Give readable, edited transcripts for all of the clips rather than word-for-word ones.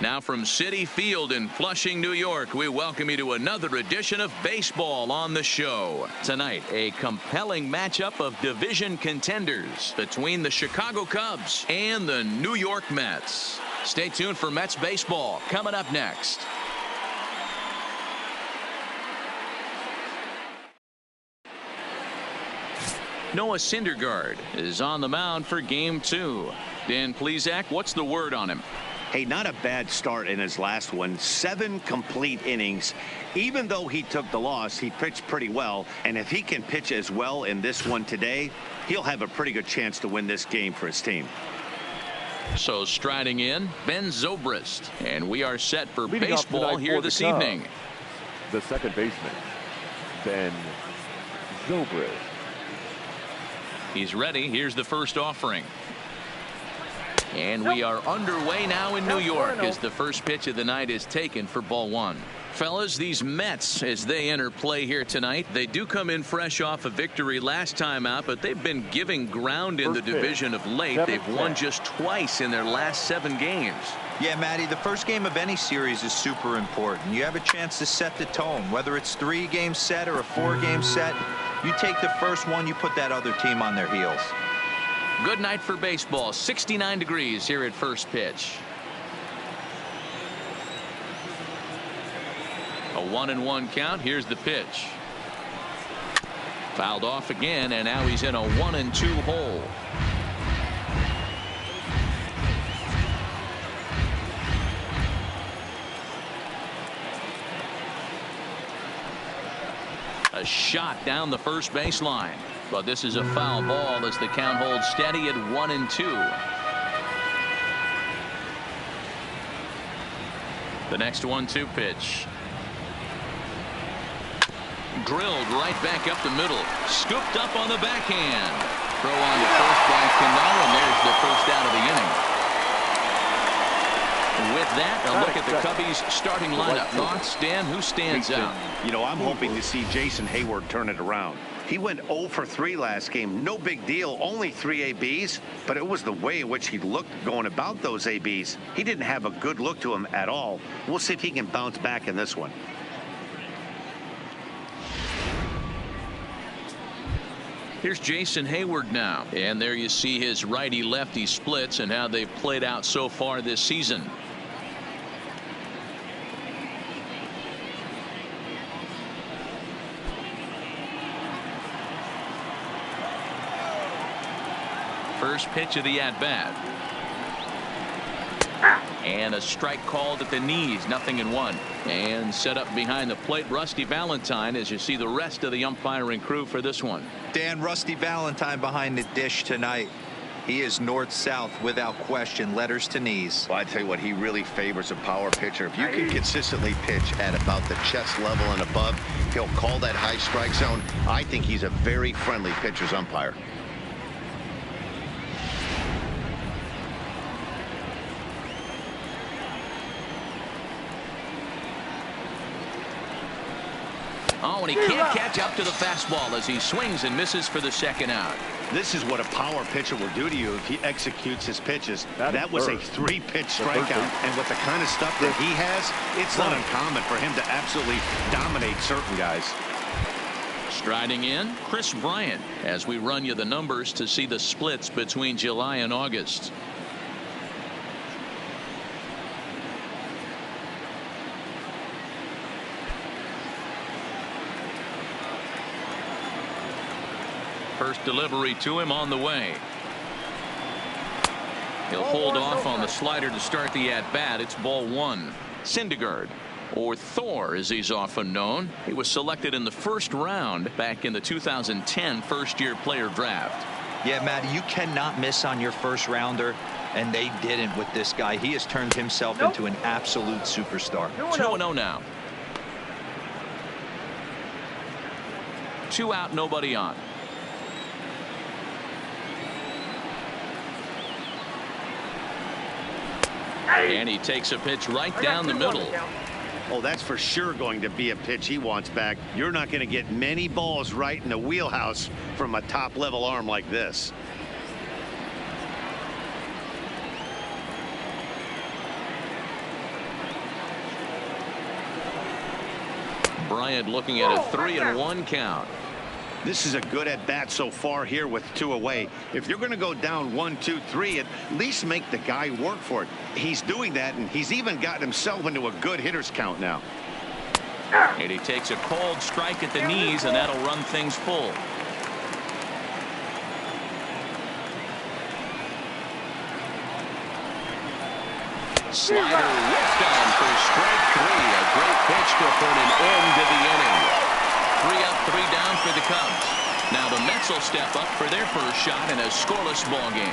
Now from Citi Field in Flushing, New York, we welcome you to another edition of Baseball on the Show. Tonight, a compelling matchup of division contenders between the Chicago Cubs and the New York Mets. Stay tuned for Mets baseball coming up next. Noah Syndergaard is on the mound for Game 2. Dan Plesac, what's the word on him? Hey, not a bad start in his last one. 7 complete innings. Even though he took the loss, he pitched pretty well. And if he can pitch as well in this one today, he'll have a pretty good chance to win this game for his team. So striding in, Ben Zobrist. And we are set for Leading baseball here this evening. The second baseman, Ben Zobrist. He's ready. Here's the first offering. And we are underway now in New York as the first pitch of the night is taken for ball 1. Fellas, these Mets, as they enter play here tonight, they do come in fresh off a victory last time out, but they've been giving ground in the division of late. They've won just twice in their last 7 games. Yeah, Matty, the first game of any series is super important. You have a chance to set the tone, whether it's 3-game set or a 4-game set. You take the first one, you put that other team on their heels. Good night for baseball. 69 degrees here at first pitch. A 1-1 count. Here's the pitch. Fouled off again, and now he's in a 1-2 hole. A shot down the first baseline. But this is a foul ball as the count holds steady at 1-2. The next 1-2 pitch. Drilled right back up the middle. Scooped up on the backhand. Throw on to first by Cano, and there's the first out of the inning. With that, a look at the Cubbies starting lineup. Thoughts, Dan? Who stands out? You know, I'm hoping to see Jason Hayward turn it around. He went 0 for 3 last game. No big deal. Only 3 ABs. But it was the way in which he looked going about those ABs. He didn't have a good look to him at all. We'll see if he can bounce back in this one. Here's Jason Hayward now. And there you see his righty-lefty splits and how they've played out so far this season. First pitch of the at-bat. And a strike called at the knees. 0-1. And set up behind the plate, Rusty Valentine, as you see the rest of the umpiring crew for this one. Dan, Rusty Valentine behind the dish tonight. He is north-south without question. Letters to knees. Well, I tell you what, he really favors a power pitcher. If you can consistently pitch at about the chest level and above, he'll call that high strike zone. I think he's a very friendly pitcher's umpire. Oh, and he can't catch up to the fastball as he swings and misses for the second out. This is what a power pitcher will do to you if he executes his pitches. That was a 3-pitch strikeout. And with the kind of stuff that he has, it's not uncommon for him to absolutely dominate certain guys. Striding in, Chris Bryant, as we run you the numbers to see the splits between July and August. First delivery to him on the way. He'll hold off on the slider to start the at-bat. It's ball 1. Syndergaard, or Thor as he's often known. He was selected in the first round back in the 2010 first-year player draft. Yeah, Matty, you cannot miss on your first rounder, and they didn't with this guy. He has turned himself into an absolute superstar. 2-0 now. 2 out, nobody on. And he takes a pitch right down the middle. Oh, that's for sure going to be a pitch he wants back. You're not going to get many balls right in the wheelhouse from a top-level arm like this. Bryant looking at a 3-1 count. This is a good at bat so far here with 2 away. If you're going to go down 1, 2, 3, at least make the guy work for it. He's doing that, and he's even gotten himself into a good hitter's count now. And he takes a cold strike at the knees, and that'll run things full. Slider whiffed on for strike 3. A great pitch to put an end to the inning. 3 up, 3 down for the Cubs. Now the Mets will step up for their first shot in a scoreless ball game.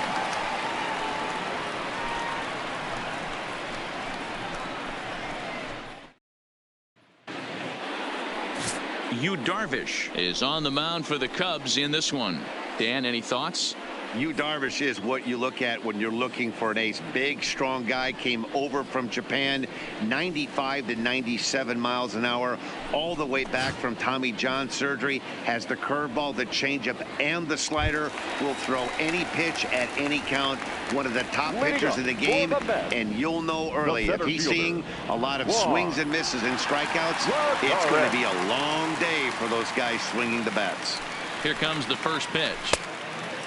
Yu Darvish is on the mound for the Cubs in this one. Dan, any thoughts? Yu Darvish is what you look at when you're looking for an ace. Big, strong guy, came over from Japan, 95 to 97 miles an hour, all the way back from Tommy John surgery. Has the curveball, the changeup, and the slider. Will throw any pitch at any count. One of the top pitchers in the game, and you'll know early if he's seeing a lot of swings and misses and strikeouts. It's going to be a long day for those guys swinging the bats. Here comes the first pitch.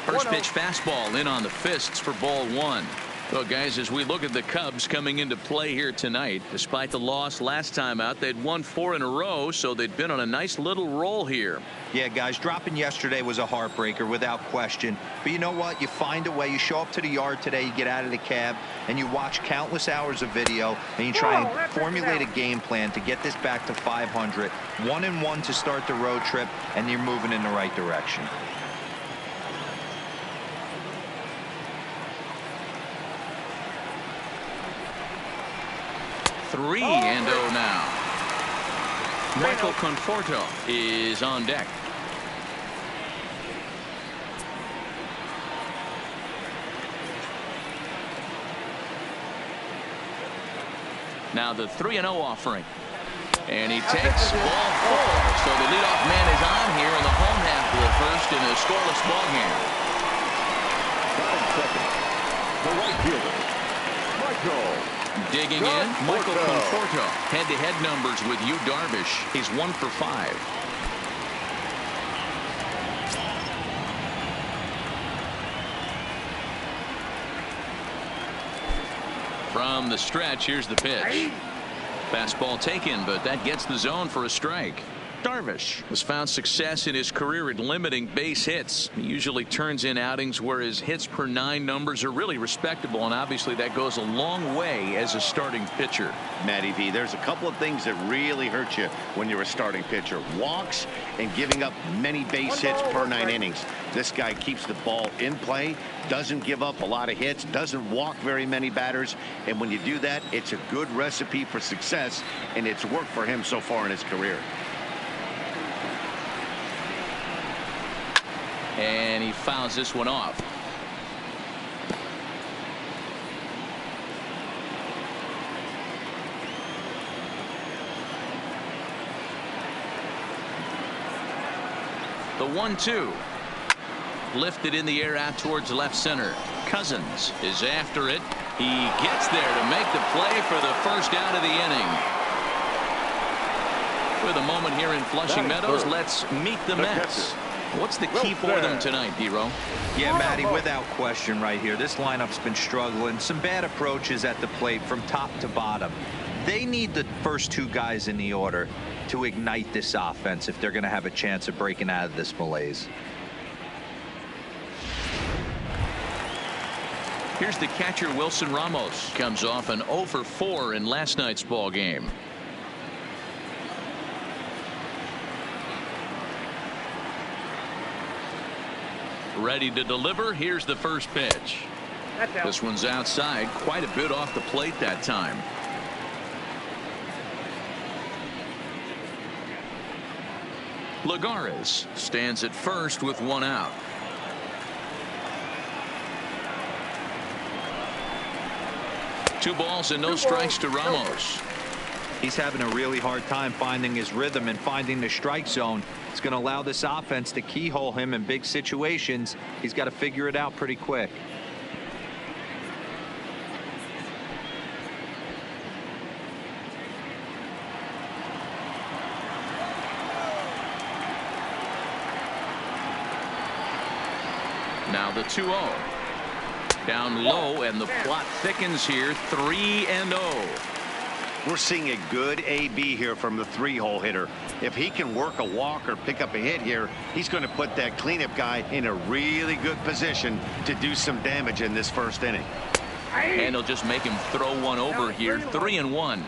First pitch fastball in on the fists for ball 1. Well, guys, as we look at the Cubs coming into play here tonight, despite the loss last time out, they'd won 4 in a row, so they'd been on a nice little roll here. Yeah, guys, dropping yesterday was a heartbreaker without question. But you know what? You find a way. You show up to the yard today, you get out of the cab, and you watch countless hours of video, and you try and formulate a game plan to get this back to 500. 1-1 to start the road trip, and you're moving in the right direction. Three and 0 now. Michael Conforto is on deck. Now the 3-0 offering. And he takes ball 4. So the leadoff man is on here in the home half of the first in a scoreless ball game. Second, the right fielder, Michael. Digging in, Michael Conforto. Head-to-head numbers with Yu Darvish. He's 1 for 5. From the stretch, here's the pitch. Fastball taken, but that gets the zone for a strike. Darvish has found success in his career at limiting base hits. He usually turns in outings where his hits per 9 numbers are really respectable, and obviously that goes a long way as a starting pitcher. Matty V, there's a couple of things that really hurt you when you're a starting pitcher. Walks and giving up many base hits per 9 innings. This guy keeps the ball in play, doesn't give up a lot of hits, doesn't walk very many batters, and when you do that, it's a good recipe for success, and it's worked for him so far in his career. And he fouls this one off. The 1-2. Lifted in the air out towards left center. Cousins is after it. He gets there to make the play for the first out of the inning. With a moment here in Flushing Meadows, let's meet the Mets. What's the key for them tonight, D-Row? Yeah, Matty, without question right here. This lineup's been struggling. Some bad approaches at the plate from top to bottom. They need the first 2 guys in the order to ignite this offense if they're going to have a chance of breaking out of this malaise. Here's the catcher, Wilson Ramos. Comes off an 0 for 4 in last night's ball game. Ready to deliver. Here's the first pitch. This one's outside, quite a bit off the plate that time. Lagares stands at first with 1 out. Two balls and no strikes to Ramos. He's having a really hard time finding his rhythm and finding the strike zone. It's going to allow this offense to keyhole him in big situations. He's got to figure it out pretty quick. Now the 2-0. Down low, and the plot thickens here. 3-0. We're seeing a good AB here from the 3-hole hitter. If he can work a walk or pick up a hit here, he's going to put that cleanup guy in a really good position to do some damage in this first inning. And he'll just make him throw one over here. 3-1.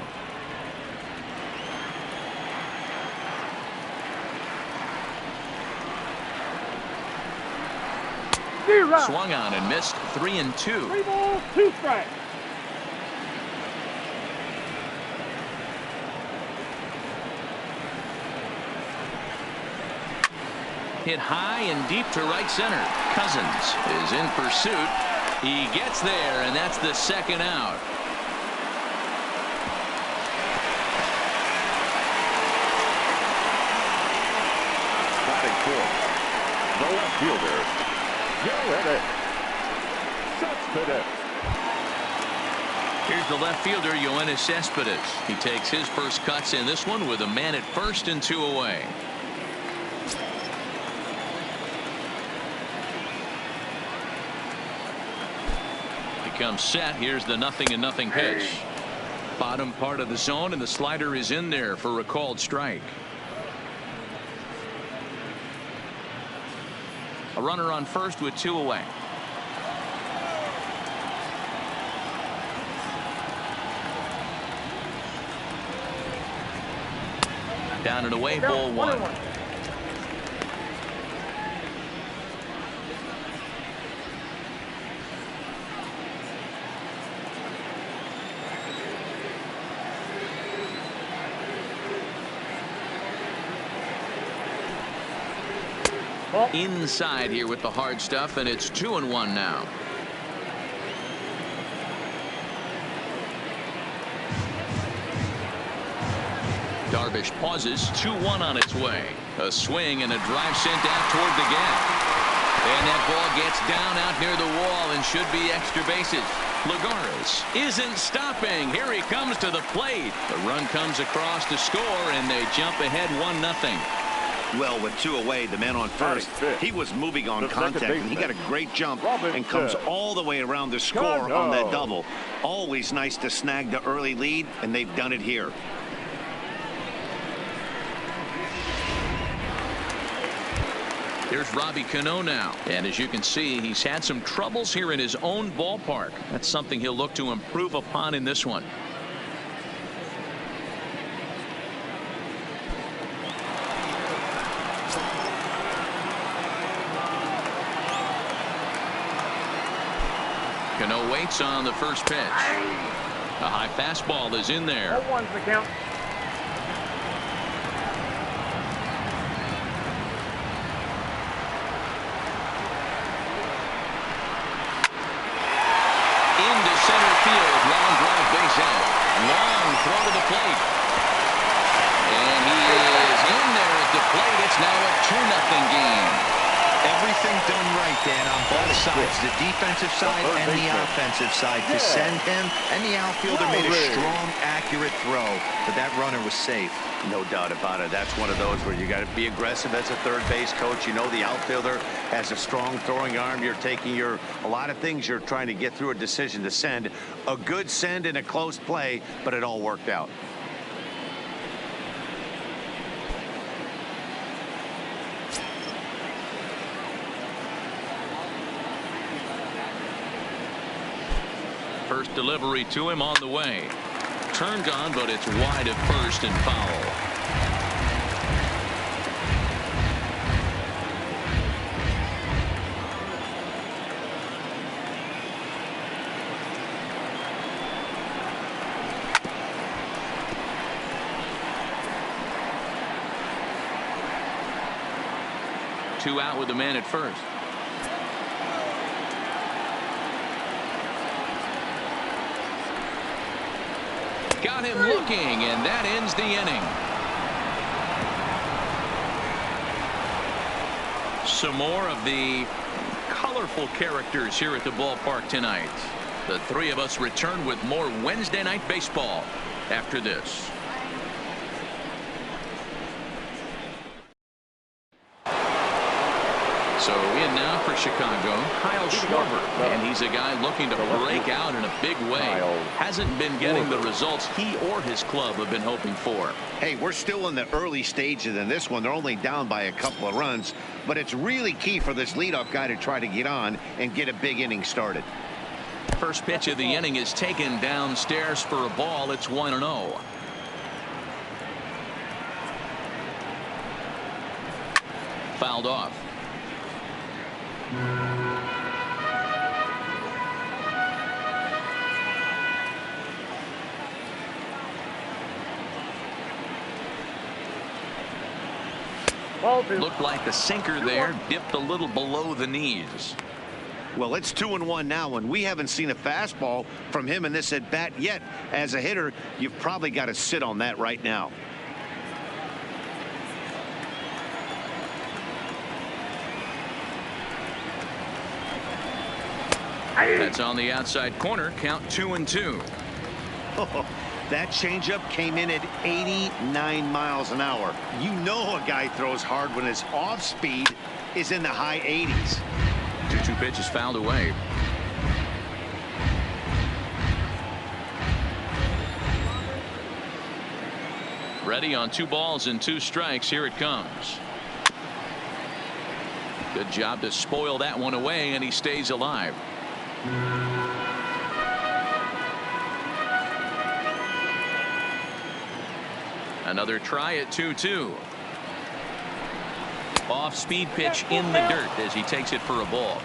Swung on and missed. 3-2. 3 balls, 2 strikes. Hit high and deep to right center. Cousins is in pursuit. He gets there, and that's the second out. Batting fourth, the left fielder, Cespedes. Here's the left fielder, Yoenis Cespedes. He takes his first cuts in this one with a man at first and 2 away. Comes set. Here's the 0-0 pitch. Bottom part of the zone, and the slider is in there for a called strike. A runner on first with 2 away. Down and away, ball 1. Inside here with the hard stuff, and it's 2-1 now. Darvish pauses. 2-1 on its way. A swing and a drive sent out toward the gap. And that ball gets down out near the wall and should be extra bases. Lagares isn't stopping. Here he comes to the plate. The run comes across to score, and they jump ahead 1-0. Well, with 2 away, the man on first, he was moving on contact, and he got a great jump and comes all the way around to score on that double. Always nice to snag the early lead, and they've done it here. Here's Robbie Cano now, and as you can see, he's had some troubles here in his own ballpark. That's something he'll look to improve upon in this one. Cano waits on the first pitch. A high fastball is in there. 0-1's the count. Into center field. Long drive, base hit. Long throw to the plate. And he is in there at the plate. It's now a 2-0 game. Everything done right, Dan, on both sides, the defensive side and the offensive side, to send him, and the outfielder made a strong, accurate throw, but that runner was safe. No doubt about it. That's one of those where you got to be aggressive as a third base coach. You know the outfielder has a strong throwing arm. You're taking a lot of things you're trying to get through a decision to send. A good send in a close play, but it all worked out. First delivery to him on the way. Turned on, but it's wide at first and foul. Two out with the man at first. Got him looking, and that ends the inning. Some more of the colorful characters here at the ballpark tonight. The three of us return with more Wednesday Night Baseball after this. So in now for Chicago, Kyle Schwarber. And he's a guy looking to break out in a big way. Hasn't been getting the results he or his club have been hoping for. Hey, we're still in the early stages in this one. They're only down by a couple of runs. But it's really key for this leadoff guy to try to get on and get a big inning started. First pitch of the inning is taken downstairs for a ball. It's 1-0. Fouled off. Looked like the sinker there, dipped a little below the knees. Well, it's 2-1 now, and we haven't seen a fastball from him in this at bat yet. As a hitter, you've probably got to sit on that right now. That's on the outside corner. Count 2-2. Oh, that changeup came in at 89 miles an hour. You know a guy throws hard when his off speed is in the high 80s. 2-2 pitch is fouled away. Ready on 2 balls and 2 strikes. Here it comes. Good job to spoil that one away, and he stays alive. Another try at 2-2. Off speed pitch in the dirt as he takes it for a ball.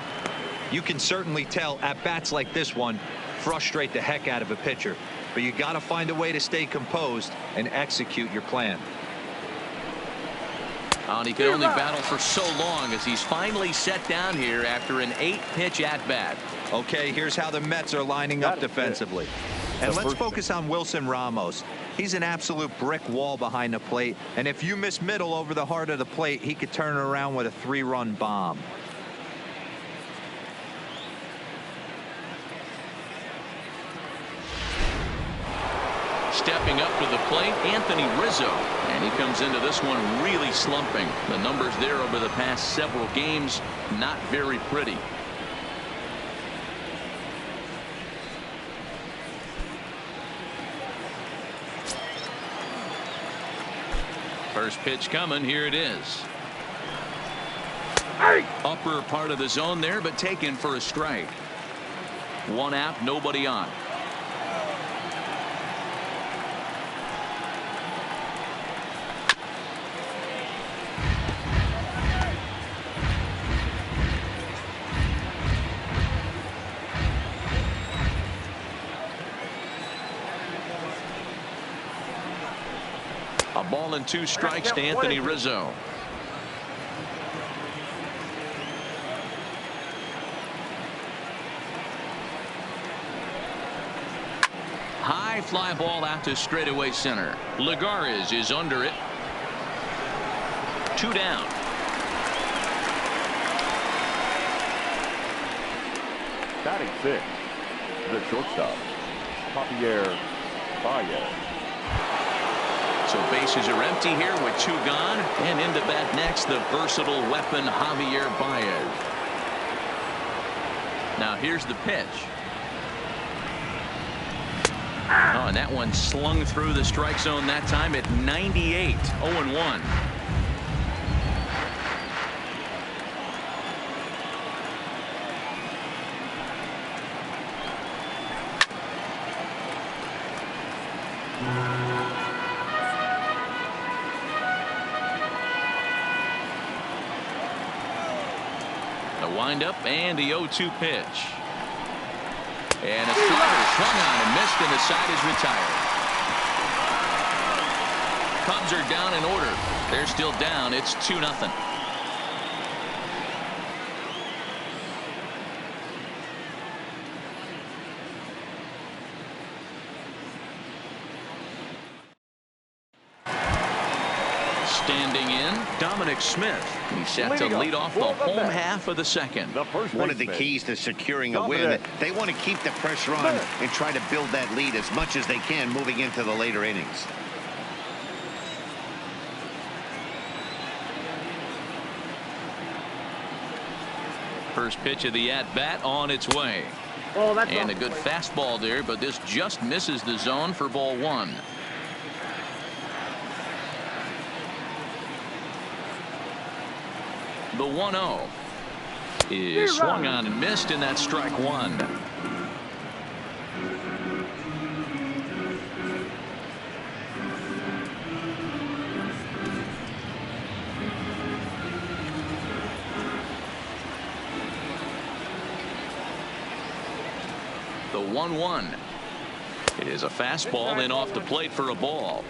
You can certainly tell at bats like this one frustrate the heck out of a pitcher, but you got to find a way to stay composed and execute your plan. And he could only battle for so long as he's finally set down here after an 8-pitch at bat. Okay, here's how the Mets are lining up defensively. And let's focus on Wilson Ramos. He's an absolute brick wall behind the plate, and if you miss middle over the heart of the plate, he could turn it around with a 3-run bomb. Stepping up to the plate, Anthony Rizzo. And he comes into this one really slumping. The numbers there over the past several games, not very pretty. First pitch coming. Here it is. Upper part of the zone there, but taken for a strike. 1 out, nobody on. A ball and 2 strikes to Anthony Rizzo. High fly ball out to straightaway center. Lagares is under it. 2 down. Batting 6, the shortstop, Javier Baez. So bases are empty here with 2 gone, and into bat next, the versatile weapon Javier Baez. Now here's the pitch. Oh, and that one slung through the strike zone that time at 98. 0-1. Windup and the 0-2 pitch. And a slider swung on and missed, and the side is retired. Cubs are down in order. They're still down. It's 2-0. Standing in, Dominic Smith. He's set to lead off the home half of the second. One of the keys to securing a win, they want to keep the pressure on and try to build that lead as much as they can moving into the later innings. First pitch of the at-bat on its way. And a good fastball there, but this just misses the zone for ball one. The 1-0 is swung on and missed, and that's strike one. The 1-1. It is a fastball, then off the plate for a ball.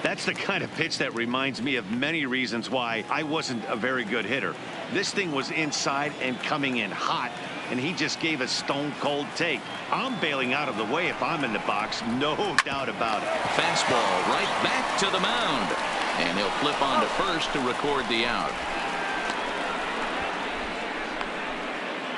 That's the kind of pitch that reminds me of many reasons why I wasn't a very good hitter. This thing was inside and coming in hot, and he just gave a stone-cold take. I'm bailing out of the way if I'm in the box, no doubt about it. Fastball right back to the mound, and he'll flip on to first to record the out.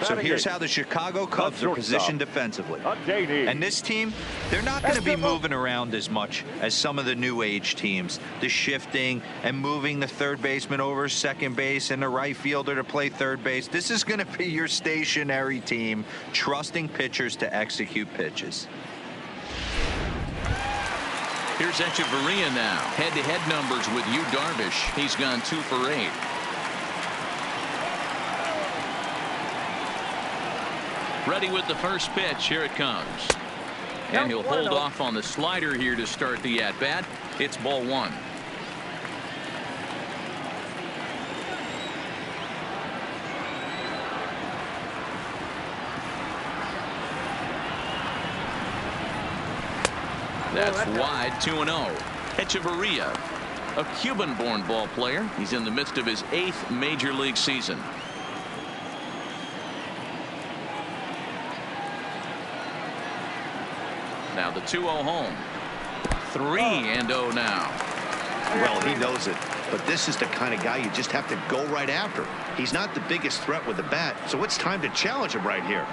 So here's how the Chicago Cubs are positioned defensively. And this team, they're not going to be moving around as much as some of the new age teams. The shifting and moving the third baseman over second base and the right fielder to play third base. This is going to be your stationary team, trusting pitchers to execute pitches. Here's Echeverria now. Head-to-head numbers with Yu Darvish. He's gone 2 for 8. Ready with the first pitch. Here it comes. And he'll hold off on the slider here to start the at-bat. It's ball one. That's wide. 2-0. Echeverria, a Cuban-born ball player. He's in the midst of his 8th major league season. Now the 2-0 home. 3-0 now. Well, he knows it, but this is the kind of guy you just have to go right after. He's not the biggest threat with the bat, so it's time to challenge him right here.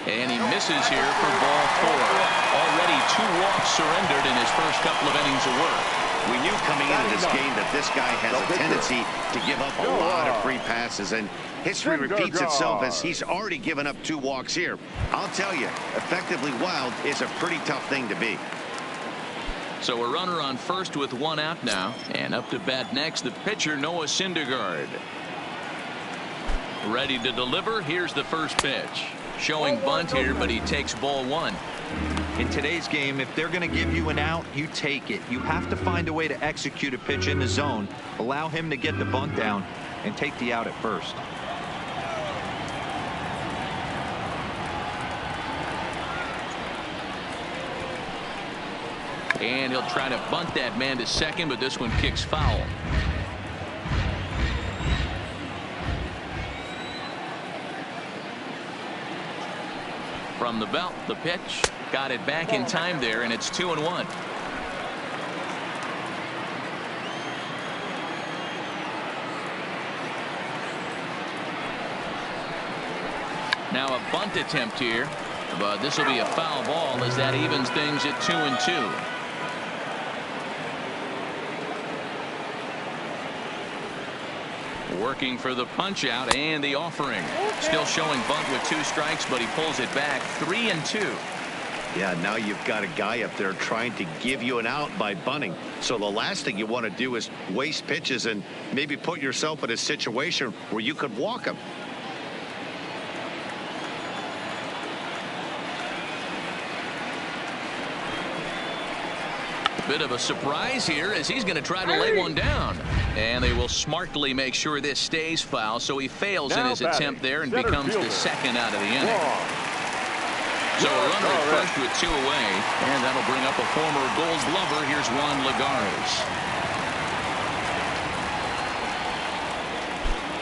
And he misses here for ball 4. Already 2 walks surrendered in his first couple of innings of work. We knew coming into this game that this guy has a tendency to give up a lot of free passes, and history repeats itself as he's already given up 2 walks here. I'll tell you, effectively wild is a pretty tough thing to be. So a runner on first with 1 out now, and up to bat next the pitcher Noah Syndergaard. Ready to deliver. Here's the first pitch. Showing bunt here, but he takes ball 1. In today's game, if they're going to give you an out, you take it. You have to find a way to execute a pitch in the zone, allow him to get the bunt down, and take the out at first. And he'll try to bunt that man to second, but this one kicks foul. From the belt, the pitch. Got it back in time there, and it's 2-1. Now a bunt attempt here, but this will be a foul ball as that evens things at 2-2. Working for the punch out and the offering. Still showing bunt with 2 strikes, but he pulls it back. 3-2. Yeah, now you've got a guy up there trying to give you an out by bunting. So the last thing you want to do is waste pitches and maybe put yourself in a situation where you could walk him. Bit of a surprise here as he's going to try to lay one down. And they will smartly make sure this stays foul, so he fails in his attempt there and becomes the second out of the inning. So a runner at first with 2 away, and that'll bring up a former Gold Glover. Here's Juan Lagares.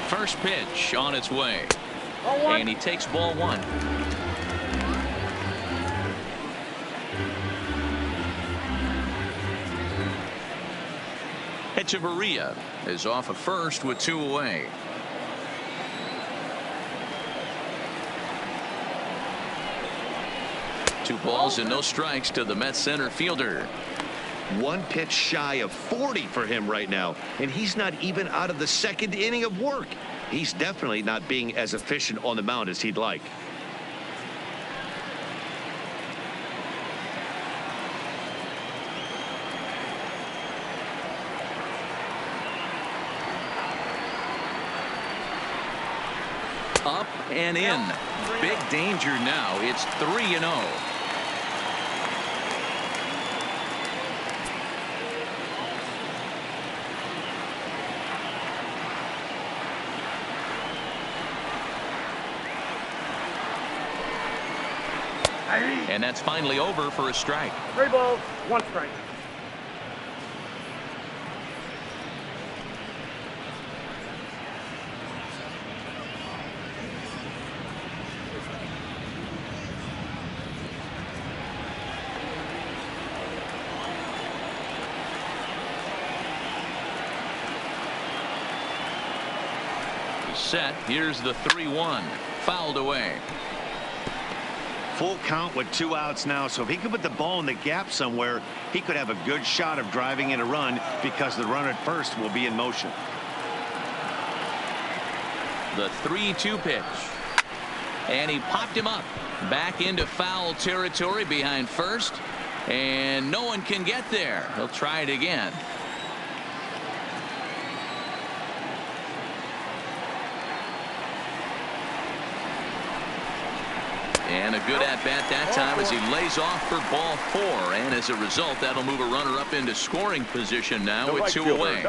First pitch on its way, and he takes ball 1. Echeverria is off at first with 2 away. 2 balls and no strikes to the Mets center fielder. 1 pitch shy of 40 for him right now, and he's not even out of the 2nd inning of work. He's definitely not being as efficient on the mound as he'd like. Up and in. Big danger now. It's 3-0. And that's finally over for a strike. 3 balls, 1 strike. Set. Here's the 3-1. Fouled away. Full count with 2 outs now, so if he could put the ball in the gap somewhere, he could have a good shot of driving in a run because the runner at first will be in motion. The 3-2 pitch. And he popped him up. Back into foul territory behind first. And no one can get there. He'll try it again. And a good at-bat that time as he lays off for ball 4. And as a result, that'll move a runner up into scoring position now with 2 away.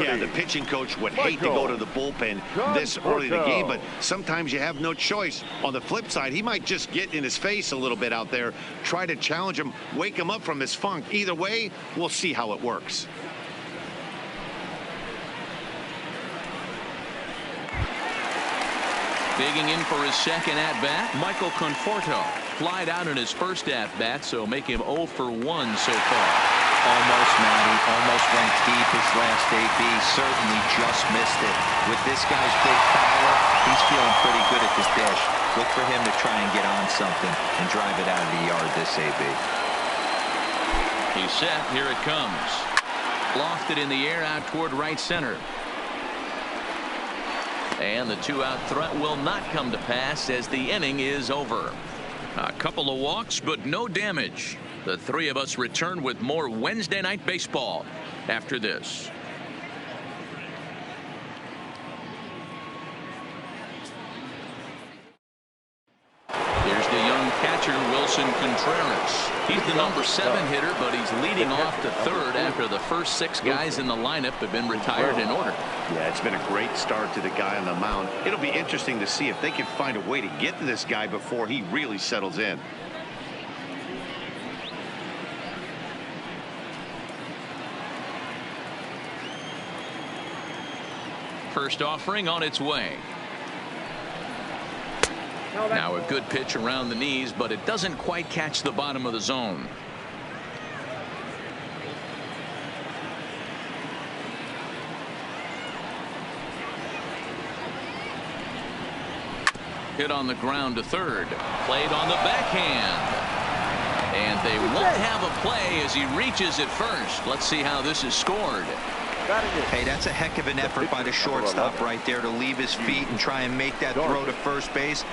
Yeah, the pitching coach would hate to go to the bullpen this early in the game, but sometimes you have no choice. On the flip side, he might just get in his face a little bit out there, try to challenge him, wake him up from his funk. Either way, we'll see how it works. Digging in for his 2nd at-bat, Michael Conforto. Flied out in his first at-bat, so make him 0 for 1 so far. Almost, Matty. Almost went deep his last AB. Certainly just missed it. With this guy's big power, he's feeling pretty good at this dish. Look for him to try and get on something and drive it out of the yard this AB. He's set. Here it comes. Lofted in the air out toward right center. And the 2-out threat will not come to pass as the inning is over. A couple of walks, but no damage. The 3 of us return with more Wednesday Night Baseball after this. Here's the young catcher, Wilson Contreras. He's the number 7 hitter, but he's leading off to 3rd after the first 6 guys in the lineup have been retired in order. Yeah, it's been a great start to the guy on the mound. It'll be interesting to see if they can find a way to get to this guy before he really settles in. First offering on its way. Now a good pitch around the knees, but it doesn't quite catch the bottom of the zone. Hit on the ground to 3rd. Played on the backhand. And they won't have a play as he reaches at first. Let's see how this is scored. Hey, that's a heck of an effort by the shortstop right there to leave his feet and try and make that throw to first base.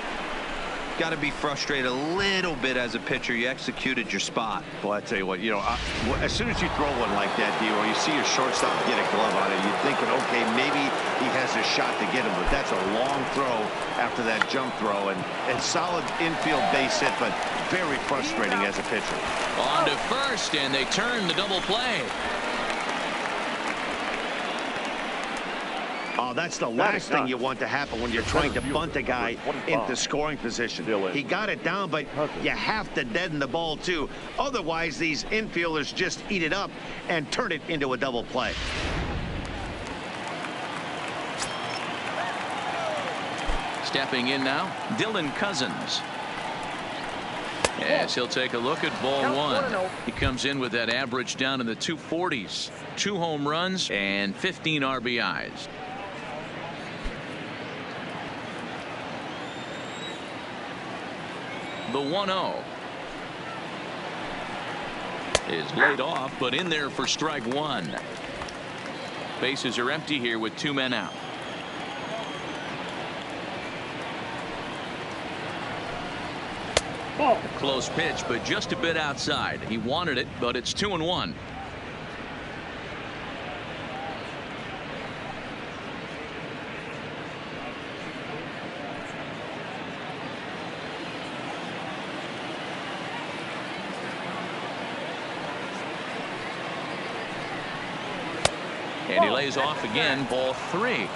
Got to be frustrated a little bit as a pitcher. You executed your spot. Well, I tell you what, as soon as you throw one like that, or you see your shortstop get a glove on it, you're thinking, okay, maybe he has a shot to get him, but that's a long throw after that jump throw, and solid infield base hit, but very frustrating as a pitcher. On to first, and they turn the double play. Oh, that's the last thing you want to happen when you're trying to bunt a guy into scoring position. He got it down, but you have to deaden the ball, too. Otherwise, these infielders just eat it up and turn it into a double play. Stepping in now, Dylan Cousins. As he'll take a look at ball 1. He comes in with that average down in the 240s. 2 home runs and 15 RBIs. The 1-0. is laid off, but in there for strike one. Bases are empty here with 2 men out. Close pitch, but just a bit outside. He wanted it, but it's 2-1. And he lays off again, ball 3.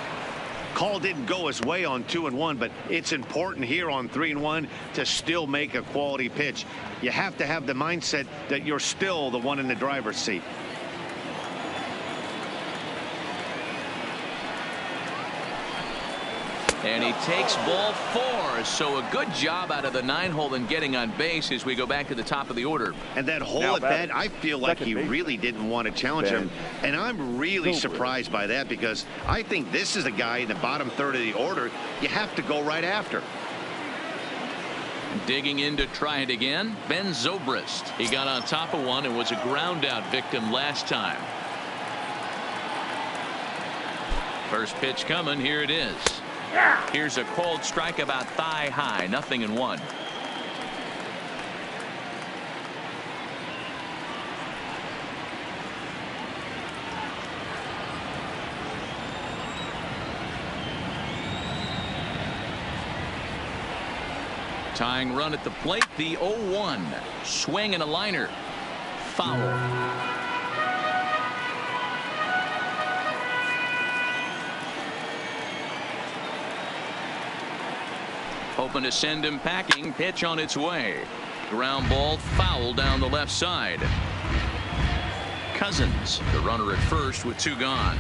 Call didn't go his way on 2-1, but it's important here on 3-1 to still make a quality pitch. You have to have the mindset that you're still the one in the driver's seat. And he takes ball 4. So a good job out of the 9-hole in getting on base as we go back to the top of the order. And that hole at bat, I feel like he really didn't want to challenge him. And I'm really surprised by that, because I think this is a guy in the bottom third of the order you have to go right after. Digging in to try it again, Ben Zobrist. He got on top of one and was a ground out victim last time. First pitch coming. Here it is. Here's a cold strike about thigh high. 0-1. Tying run at the plate, the 0-1. Swing and a liner. Foul. Hoping to send him packing. Pitch on its way. Ground ball foul down the left side. Cousins, the runner at first with 2 gone.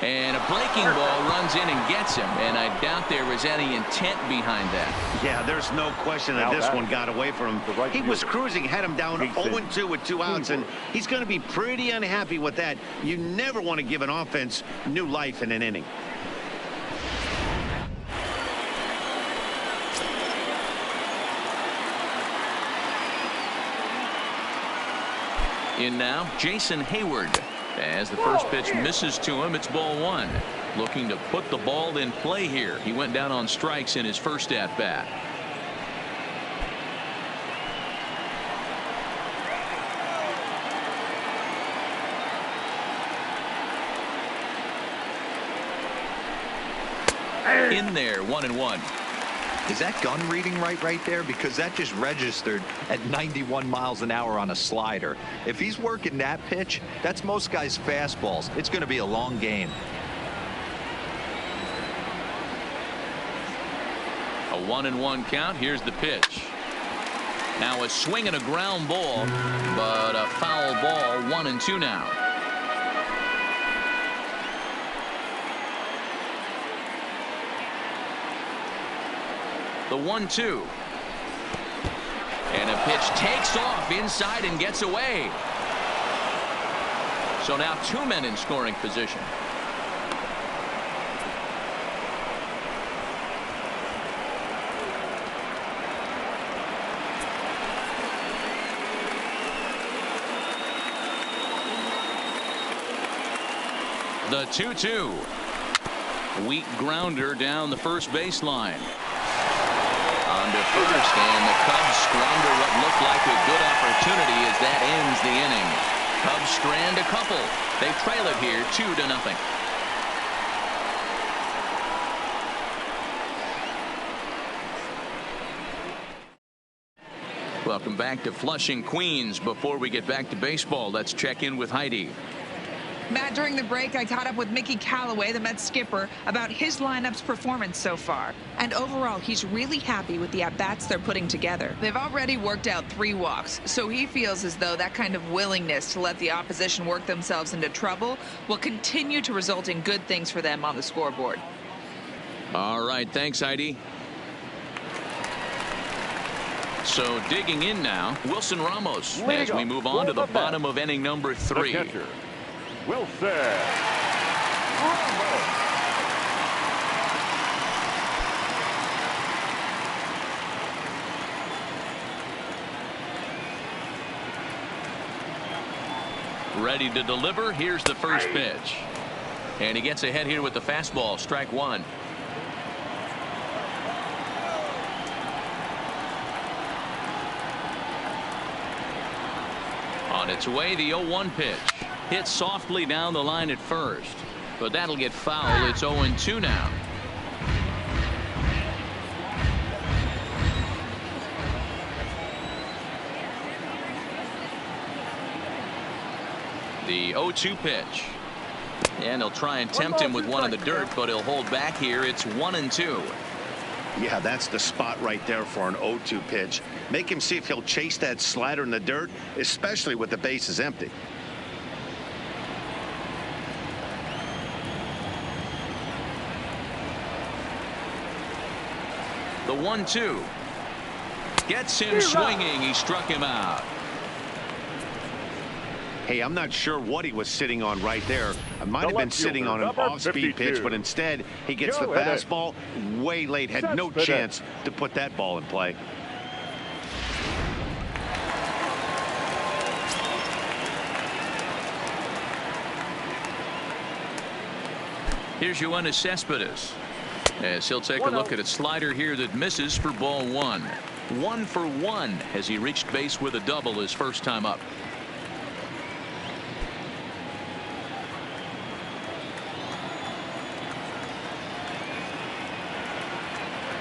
And a breaking ball runs in and gets him, and I doubt there was any intent behind that. Yeah, there's no question that this one got away from him. He was cruising, had him down 0-2 with 2 outs, and he's going to be pretty unhappy with that. You never want to give an offense new life in an inning. In now, Jason Hayward. As the first pitch misses to him, it's ball 1. Looking to put the ball in play here. He went down on strikes in his first at bat. In there, 1-1. Is that gun reading right there? Because that just registered at 91 miles an hour on a slider. If he's working that pitch, that's most guys' fastballs. It's going to be a long game. A 1-1 count. Here's the pitch. Now a swing and a ground ball, but a foul ball. 1-2 now. The 1-2. And a pitch takes off inside and gets away. So now 2 men in scoring position. The 2-2. Weak grounder down the first baseline. On to first, and the Cubs squander what looked like a good opportunity as that ends the inning. Cubs strand a couple. They trail it here 2-0. Welcome back to Flushing, Queens. Before we get back to baseball, let's check in with Heidi. Matt, during the break, I caught up with Mickey Callaway, the Mets skipper, about his lineup's performance so far. And overall, he's really happy with the at-bats they're putting together. They've already worked out 3 walks, so he feels as though that kind of willingness to let the opposition work themselves into trouble will continue to result in good things for them on the scoreboard. All right, thanks, Heidi. So digging in now, Wilson Ramos, as we move on to the bottom of inning number 3. The catcher, Wilson Ramos. Ready to deliver. Here's the first pitch. And he gets ahead here with the fastball. Strike one. On its way, the 0-1 pitch. Hit softly down the line at first. But that'll get foul. It's 0-2 now. The 0-2 pitch. And he'll try and tempt him with one in the dirt, but he'll hold back here. It's 1-2. Yeah, that's the spot right there for an 0-2 pitch. Make him see if he'll chase that slider in the dirt, especially with the bases empty. The 1-2. Gets him swinging. He struck him out. Hey, I'm not sure what he was sitting on right there. I might have been sitting on an off-speed pitch, but instead he gets the fastball way late. Had no chance to put that ball in play. Here's Yoenis Cespedes, as he'll take a look at a slider here that misses for ball one. 1 for 1 as he reached base with a double his first time up.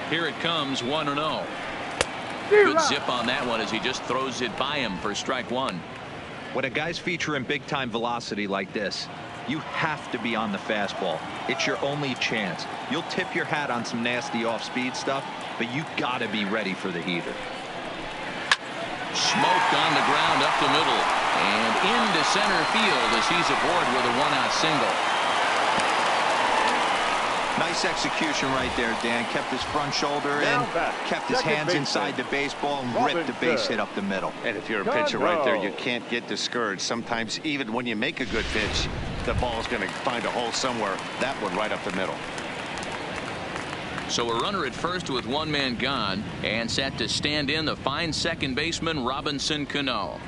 Here it comes, 1-0. Good zip on that one as he just throws it by him for strike one. When a guy's featuring big-time velocity like this, you have to be on the fastball. It's your only chance. You'll tip your hat on some nasty off-speed stuff, but you got to be ready for the heater. Smoked on the ground up the middle and into center field as he's aboard with a one-out single. Nice execution right there, Dan. Kept his front shoulder in, kept his hands inside the baseball, and ripped the base hit up the middle. And if you're a pitcher right there, you can't get discouraged. Sometimes even when you make a good pitch, the ball's going to find a hole somewhere. That one right up the middle. So a runner at first with one man gone, and set to stand in the fine second baseman Robinson Cano.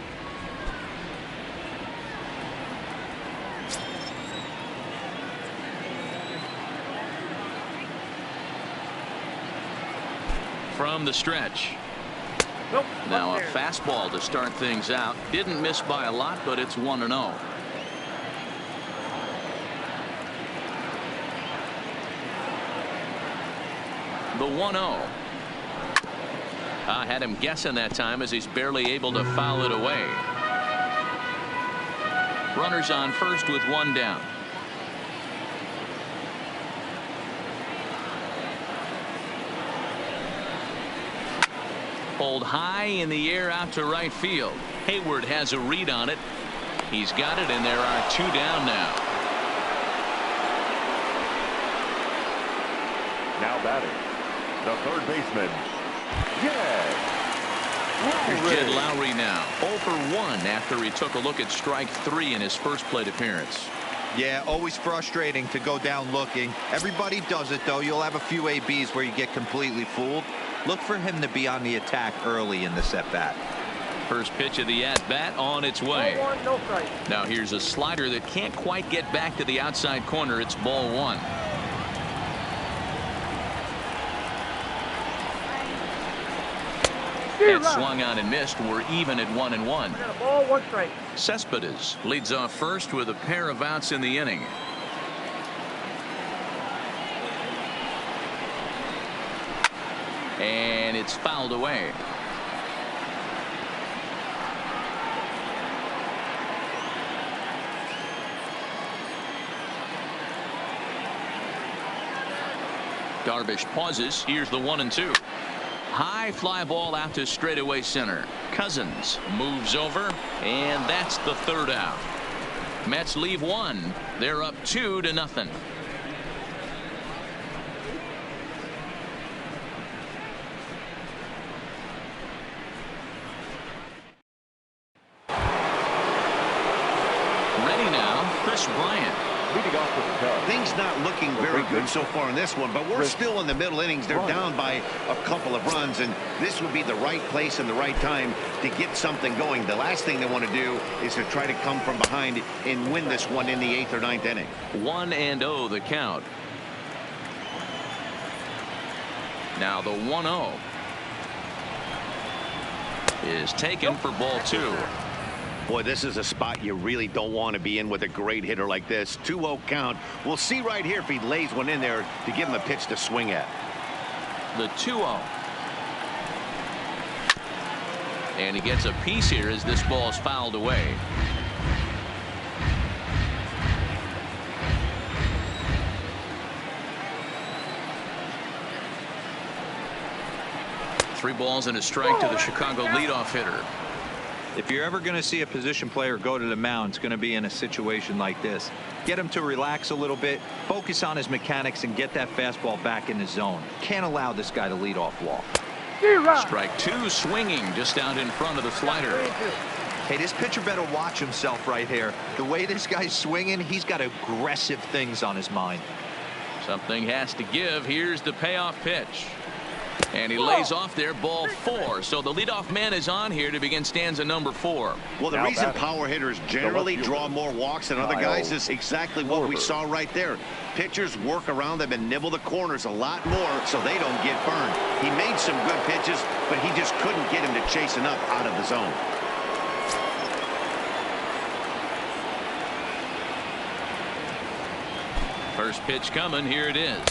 From the stretch. Now a fastball to start things out. Didn't miss by a lot, but it's 1-0. The 1-0. I had him guessing that time as he's barely able to foul it away. Runners on first with one down. Pulled high in the air out to right field. Hayward has a read on it. He's got it, and there are two down now. Now batting, the third baseman, Here's Jed Lowry now. 0 for 1 after he took a look at strike 3 in his first plate appearance. Yeah, always frustrating to go down looking. Everybody does it, though. You'll have a few ABs where you get completely fooled. Look for him to be on the attack early in this at-bat. First pitch of the at-bat on its way. Now here's a slider that can't quite get back to the outside corner. It's ball one. That swung on and missed. We're even at 1-1. Cespedes leads off first with a pair of outs in the inning. And it's fouled away. Darvish pauses. Here's the 1-2. High fly ball out to straightaway center. Cousins moves over, and that's the third out. Mets leave one. They're up 2-0. leading off with the Cubs. Things He's not looking very good so far in this one, but we're still in the middle innings. They're down by a couple of runs, and this would be the right place and the right time to get something going. The last thing they want to do is to try to come from behind and win this one in the 8th or 9th inning. 1-0 the count. Now the 1-0 is taken for ball 2. Boy, this is a spot you really don't want to be in with a great hitter like this. 2-0 count. We'll see right here if he lays one in there to give him a pitch to swing at. The 2-0. And he gets a piece here as this ball is fouled away. Three balls and a strike to the Chicago leadoff hitter. If you're ever going to see a position player go to the mound, it's going to be in a situation like this. Get him to relax a little bit, focus on his mechanics, and get that fastball back in the zone. Can't allow this guy to lead off walk. Strike 2, swinging just out in front of the slider. Hey, this pitcher better watch himself right here. The way this guy's swinging, he's got aggressive things on his mind. Something has to give. Here's the payoff pitch. And he lays off there, ball 4. So the leadoff man is on here to begin stanza number 4. Well, the reason power hitters generally draw more walks than other guys is exactly what we saw right there. Pitchers work around them and nibble the corners a lot more so they don't get burned. He made some good pitches, but he just couldn't get him to chase enough out of the zone. First pitch coming. Here it is.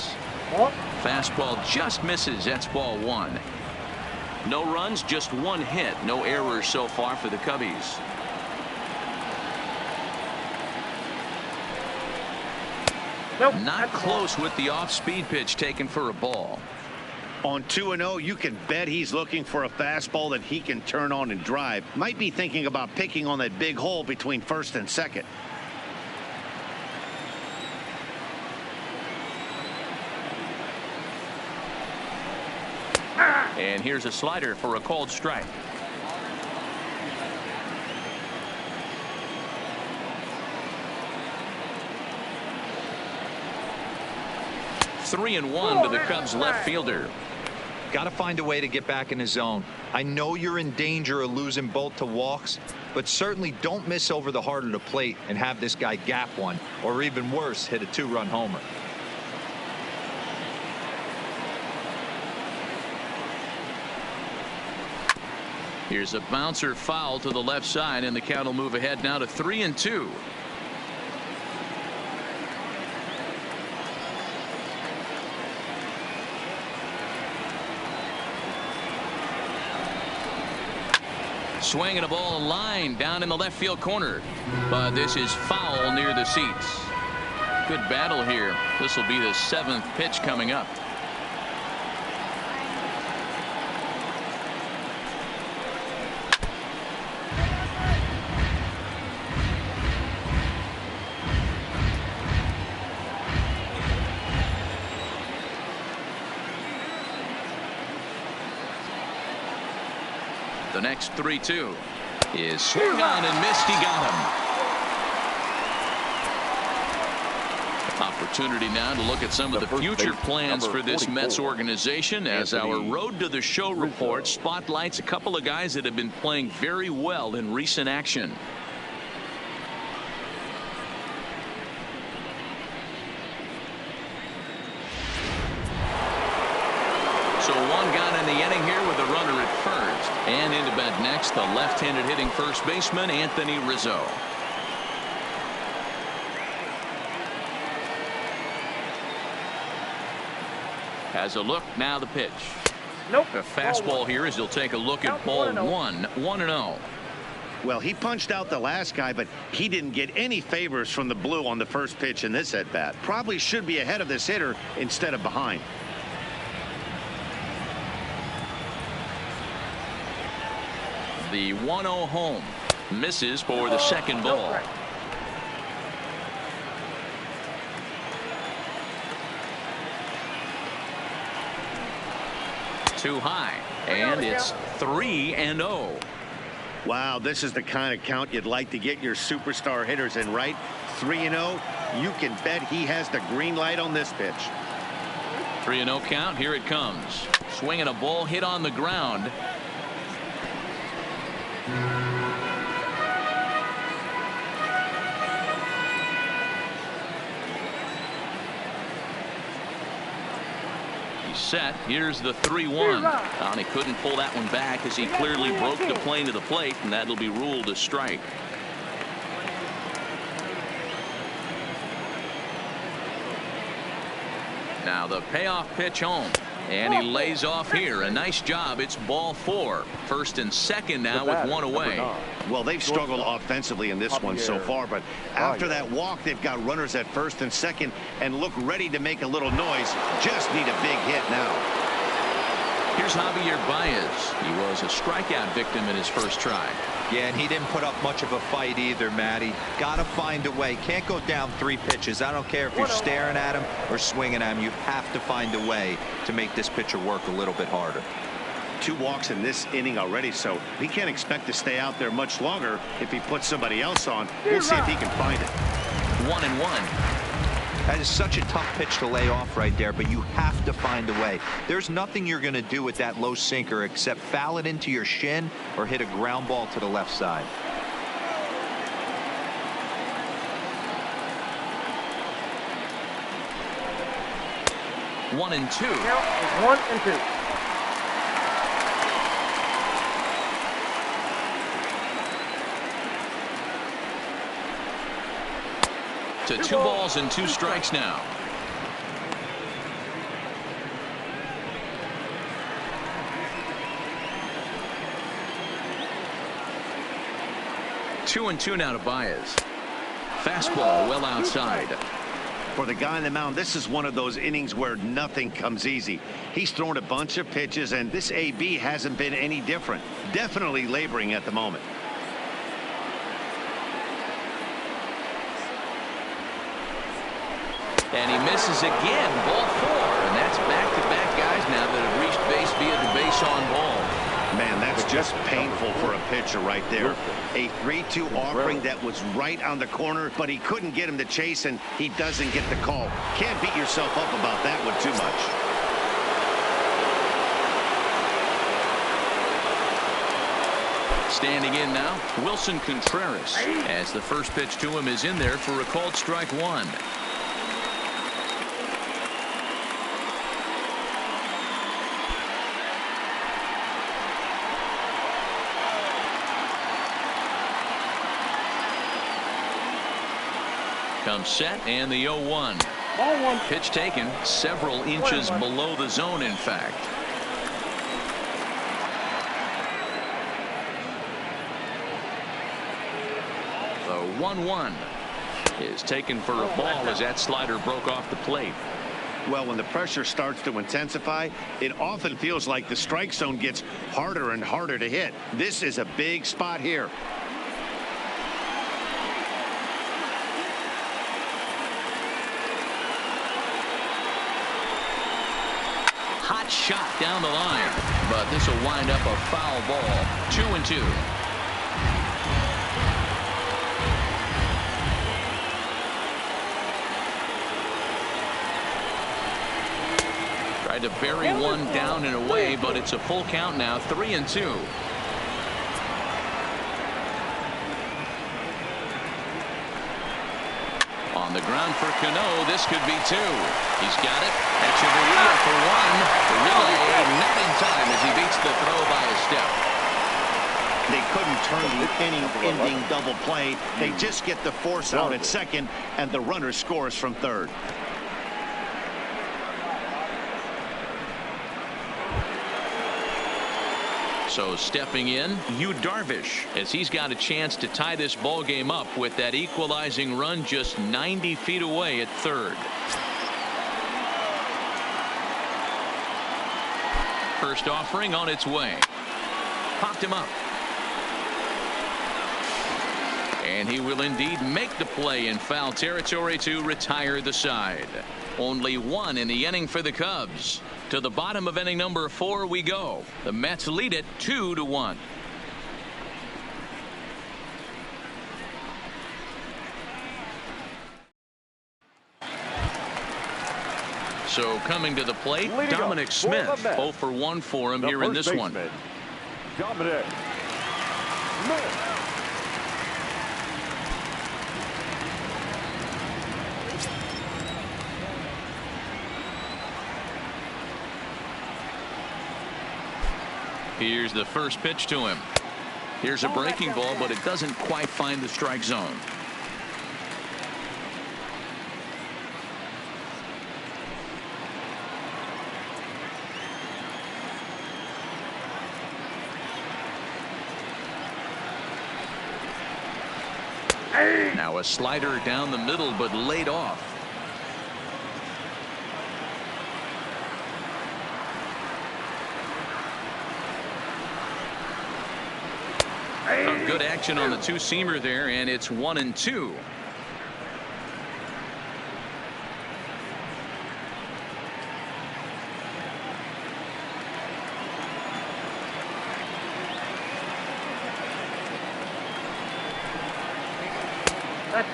Fastball just misses. That's ball 1. No runs, just 1 hit. No errors so far for the Cubbies. Not close with the off-speed pitch taken for a ball. On 2-0, you can bet he's looking for a fastball that he can turn on and drive. Might be thinking about picking on that big hole between first and second. And here's a slider for a called strike. Three and 1 to the Cubs left fielder. Got to find a way to get back in the zone. I know you're in danger of losing both to walks, but certainly don't miss over the heart of the plate and have this guy gap one, or even worse, hit a 2-run homer. Here's a bouncer foul to the left side, and the count will move ahead now to 3-2. Swinging a ball line down in the left field corner, but this is foul near the seats. Good battle here. This will be the 7th pitch coming up. The next 3-2 is swung on and missed. He got him. Opportunity now to look at some of the future plans for this Mets organization as our Road to the Show report spotlights a couple of guys that have been playing very well in recent action. So one gone in the inning here with a runner at first. And into bat next, the left-handed hitting first baseman, Anthony Rizzo. Has a look, now the pitch. Nope. A fastball here as he'll take a look at ball 1-0. Well, he punched out the last guy, but he didn't get any favors from the blue on the first pitch in this at-bat. Probably should be ahead of this hitter instead of behind. The 1-0 home misses for the second ball. Too high, and it's 3-0. Wow, this is the kind of count you'd like to get your superstar hitters in, right? 3-0. You can bet he has the green light on this pitch. 3-0 count. Here it comes. Swinging a ball hit on the ground. He's set. Here's the 3-1. And he couldn't pull that one back as he clearly broke the plane to the plate, and that'll be ruled a strike. Now the payoff pitch home, and he lays off here. A nice job. It's ball 4. First and second now with one away. Well, they've struggled offensively in this one so far, but after that walk, they've got runners at first and second and look ready to make a little noise. Just need a big hit now. Here's Javier Baez. He was a strikeout victim in his first try. Yeah, and he didn't put up much of a fight either, Matty. Got to find a way. Can't go down 3 pitches. I don't care if you're staring at him or swinging at him. You have to find a way to make this pitcher work a little bit harder. 2 walks in this inning already, so he can't expect to stay out there much longer if he puts somebody else on. We'll see if he can find it. 1-1. That is such a tough pitch to lay off right there, but you have to find a way. There's nothing you're going to do with that low sinker except foul it into your shin or hit a ground ball to the left side. One and two. Count is 1 and 2. To 2 balls and 2 strikes now. Two and 2 now to Baez. Fastball well outside. For the guy on the mound, this is one of those innings where nothing comes easy. He's thrown a bunch of pitches, and this AB hasn't been any different. Definitely laboring at the moment. And he misses again. Ball 4. And that's back-to-back guys now that have reached base via the base on ball. Man, that's just painful for a pitcher right there. A 3-2 offering that was right on the corner, but he couldn't get him to chase, and he doesn't get the call. Can't beat yourself up about that one too much. Standing in now, Wilson Contreras, as the first pitch to him is in there for a called strike 1. Comes set, and the 0-1. Pitch taken several inches below the zone, in fact. The 1-1 is taken for a ball as that slider broke off the plate. Well, when the pressure starts to intensify, it often feels like the strike zone gets harder and harder to hit. This is a big spot here. Hot shot down the line, but this will wind up a foul ball. 2-2. Tried to bury one down and away, but it's a full count now. 3-2. On the ground for Cano. This could be 2. He's got it. Echeverria for 1. The relay not in time as he beats the throw by a step. They couldn't turn the inning-ending double play. They just get the force out at second, and the runner scores from third. So stepping in, Yu Darvish, as he's got a chance to tie this ball game up with that equalizing run just 90 feet away at third. First offering on its way. Popped him up. And he will indeed make the play in foul territory to retire the side. Only 1 in the inning for the Cubs. To the bottom of inning number 4 we go. The Mets lead it 2-1. So coming to the plate, Leading Dominic up for Smith. the Mets, 0 for 1 for him the here in first this one. baseman, Dominic Smith. Here's the first pitch to him. Here's a breaking ball, but it doesn't quite find the strike zone. Now a slider down the middle, but laid off. Good action on the two-seamer there, and it's 1-2.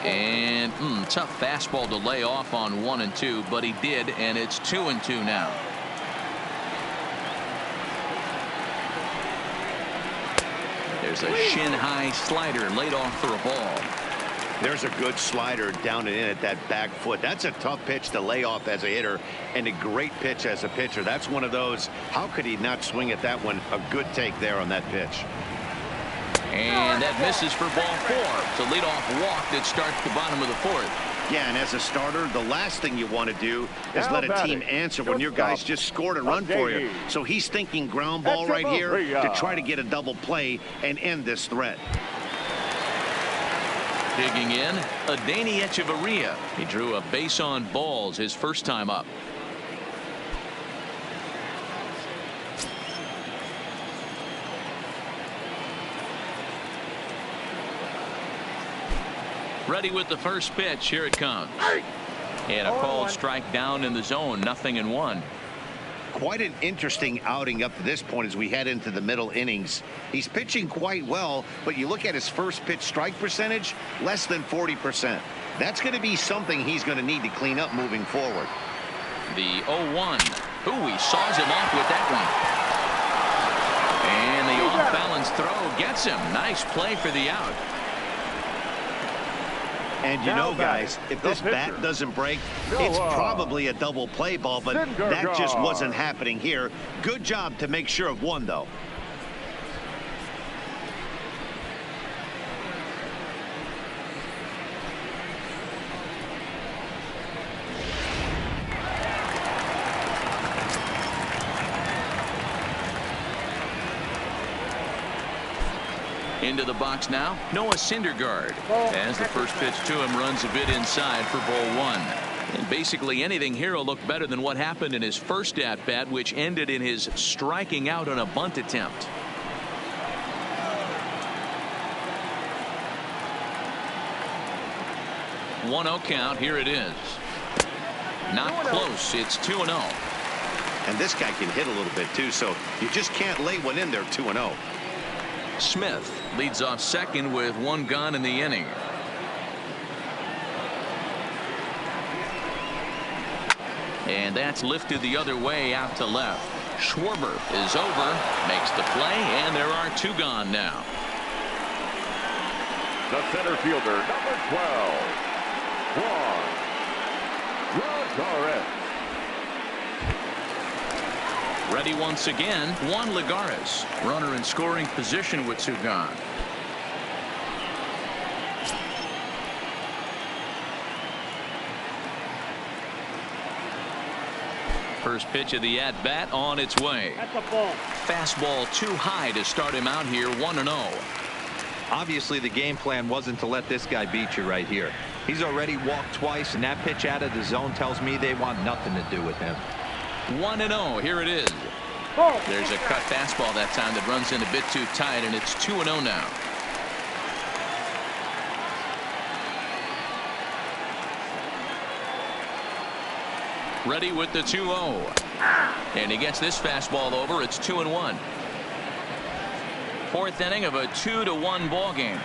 And tough fastball to lay off on 1-2, but he did, and it's 2-2 now. There's a shin-high slider laid off for a ball. There's a good slider down and in at that back foot. That's a tough pitch to lay off as a hitter, and a great pitch as a pitcher. That's one of those, how could he not swing at that one? A good take there on that pitch. And that misses for ball 4. It's a leadoff walk that starts the bottom of the 4th. Yeah, and as a starter, the last thing you want to do is let a team answer when your guys just scored a run for you. So he's thinking ground ball right here to try to get a double play and end this threat. Digging in, Adeiny Echeverria. He drew a base on balls his first time up. Ready with the first pitch. Here it comes. And a called strike down in the zone. 0-1. Quite an interesting outing up to this point as we head into the middle innings. He's pitching quite well, but you look at his first pitch strike percentage, less than 40%. That's going to be something he's going to need to clean up moving forward. The 0-1. Ooh, he saws him off with that one. And the off-balance throw gets him. Nice play for the out. And you know, guys, if this bat doesn't break, it's probably a double play ball, but that just wasn't happening here. Good job to make sure of one, though. Into the box now, Noah Syndergaard. As the first pitch to him runs a bit inside for ball 1. And basically anything here will look better than what happened in his first at-bat, which ended in his striking out on a bunt attempt. One-0 count. Here it is. Not close. It's 2-0. And this guy can hit a little bit, too, so you just can't lay one in there 2-0. Smith leads off second with 1 gone in the inning. And that's lifted the other way out to left. Schwarber is over, makes the play, and there are 2 gone now. The center fielder, number 12, Juan Lagares. Ready once again, Juan Lagares. Runner in scoring position with 2 gone. First pitch of the at-bat on its way. That's a ball. Fastball too high to start him out here. 1-0. Obviously, the game plan wasn't to let this guy beat you right here. He's already walked twice, and that pitch out of the zone tells me they want nothing to do with him. 1-0. Here it is. There's a cut fastball that time that runs in a bit too tight, and it's 2-0 now. Ready with the 2-0. And he gets this fastball over. It's 2-1. 4th inning of a 2-1 ball game.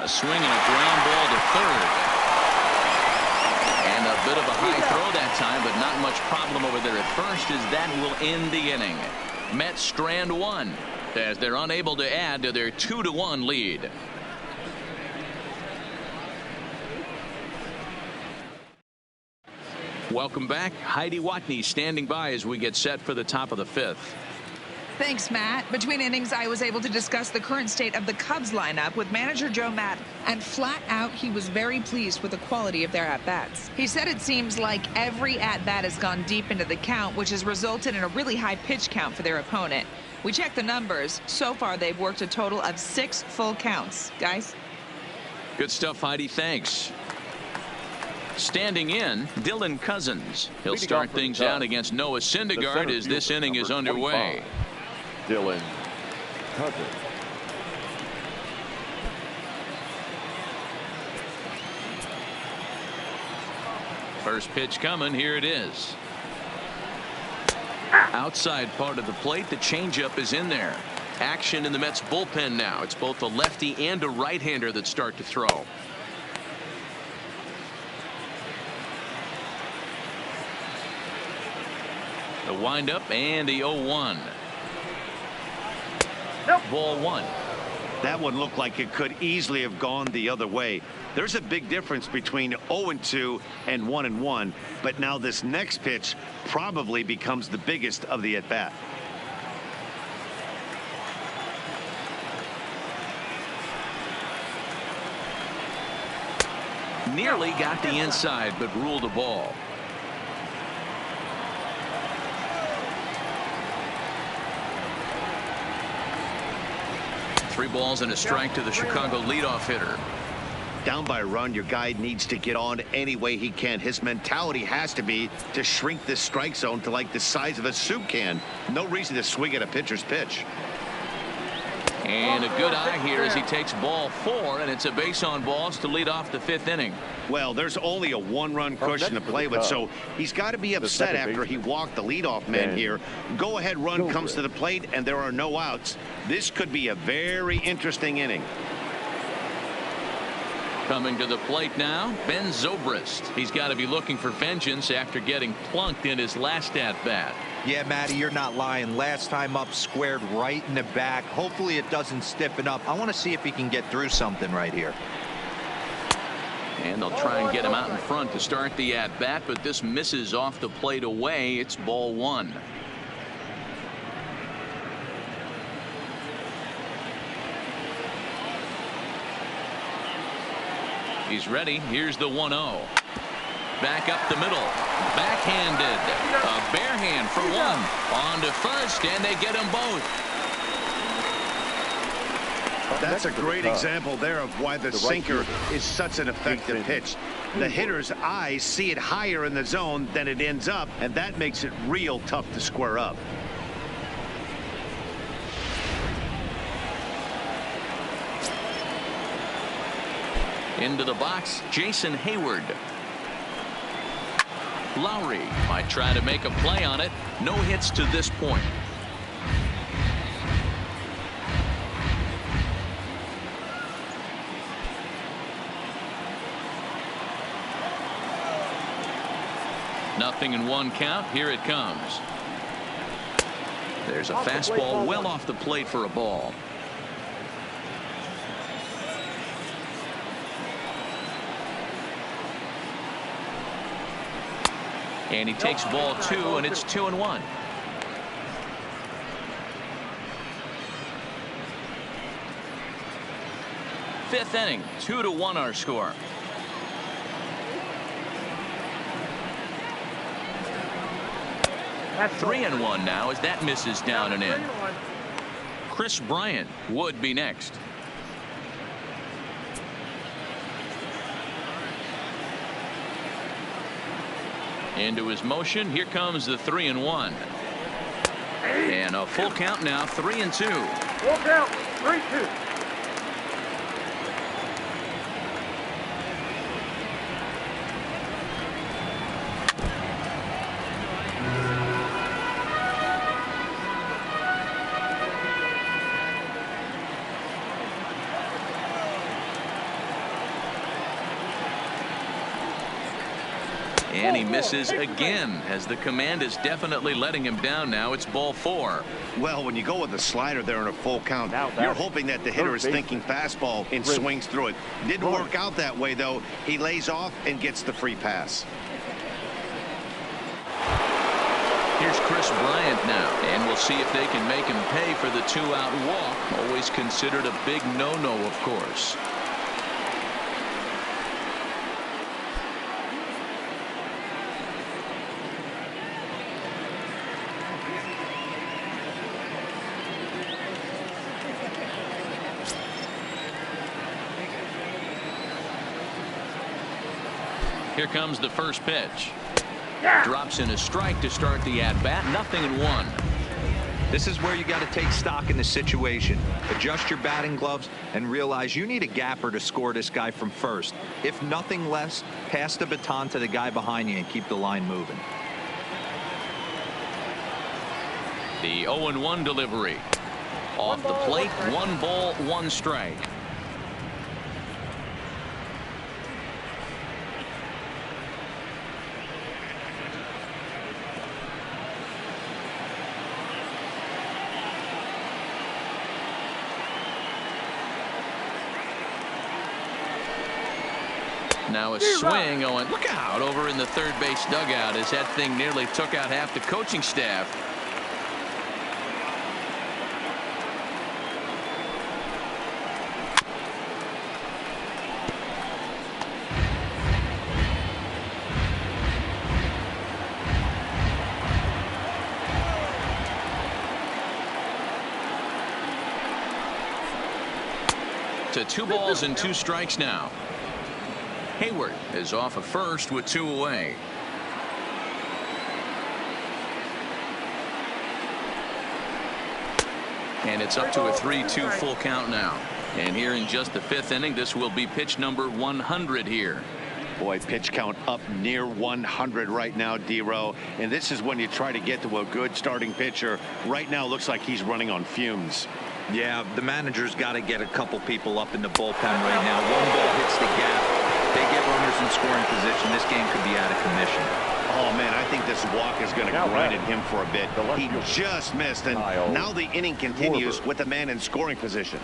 A swing and a ground ball to third. And a bit of a high throw that time, but not much problem over there at first, as that will end the inning. Mets strand one as they're unable to add to their 2-1 lead. Welcome back. Heidi Watney standing by as we get set for the top of the fifth. Thanks, Matt. Between innings, I was able to discuss the current state of the Cubs lineup with manager Joe Maddon, and flat out, he was very pleased with the quality of their at-bats. He said it seems like every at-bat has gone deep into the count, which has resulted in a really high pitch count for their opponent. We checked the numbers. So far, they've worked a total of 6 full counts. Guys? Good stuff, Heidi. Thanks. Standing in, Dylan Cousins. He'll start things out against Noah Syndergaard as this inning is underway. Dylan Cousins. First pitch coming. Here it is. Outside part of the plate. The changeup is in there. Action in the Mets bullpen now. It's both a lefty and a right-hander that start to throw. The windup and the 0-1. Nope. Ball one. That one looked like it could easily have gone the other way. There's a big difference between 0-2 and 1-1, but now this next pitch probably becomes the biggest of the at-bat. Nearly got the inside, but ruled a ball. Three balls and a strike to the Chicago leadoff hitter. Down by a run, your guy needs to get on any way he can. His mentality has to be to shrink this strike zone to like the size of a soup can. No reason to swing at a pitcher's pitch. And a good eye here as he takes ball 4, and it's a base on balls to lead off the 5th inning. Well, there's only a 1-run cushion to play with, so he's got to be upset after he walked the leadoff man here. Go ahead run comes to the plate, and there are no outs. This could be a very interesting inning. Coming to the plate now, Ben Zobrist. He's got to be looking for vengeance after getting plunked in his last at-bat. Yeah, Matty, you're not lying. Last time up, squared right in the back. Hopefully it doesn't stiffen up. I want to see if he can get through something right here. And they'll try and get him out in front to start the at-bat, but this misses off the plate away. It's ball 1. He's ready. Here's the 1-0. Back up the middle. Backhanded. A bare hand for 1. On to first, and they get them both. That's a great example there of why the sinker is such an effective pitch. The hitter's eyes see it higher in the zone than it ends up, and that makes it real tough to square up. Into the box, Jason Hayward. Lowry might try to make a play on it. No hits to this point. Nothing in 1 count. Here it comes. There's a fastball well off the plate for a ball. And he takes ball 2, and it's 2-1. Fifth inning, 2-1 our score. That's 3-1 now as that misses down and in. Chris Bryant would be next. Into his motion. Here comes the 3-1. And a full count now, 3-2. Full count, 3-2. And he misses again, as the command is definitely letting him down now. It's ball 4. Well, when you go with a slider there in a full count, you're hoping that the hitter is thinking fastball and swings through it. Didn't work out that way, though. He lays off and gets the free pass. Here's Chris Bryant now, and we'll see if they can make him pay for the 2-out walk. Always considered a big no-no, of course. Here comes the first pitch. Drops in a strike to start the at-bat. 0-1. This is where you got to take stock in the situation. Adjust your batting gloves and realize you need a gapper to score this guy from first. If nothing less, pass the baton to the guy behind you and keep the line moving. The 0-1 delivery. Off the plate, 1 ball, 1 strike. Now a swing going. Look out over in the third base dugout as that thing nearly took out half the coaching staff. To 2 balls and 2 strikes now. Hayward is off of first with 2 away. And it's up to a 3-2 full count now. And here in just the 5th inning, this will be pitch number 100 here. Boy, pitch count up near 100 right now, D-Row. And this is when you try to get to a good starting pitcher. Right now looks like he's running on fumes. Yeah, the manager's got to get a couple people up in the bullpen right now. 1 ball hits the gap. They get runners in scoring position. This game could be out of commission. Oh, man, I think this walk is going to grind at him for a bit. He just missed, and now the inning continues with the man in scoring position.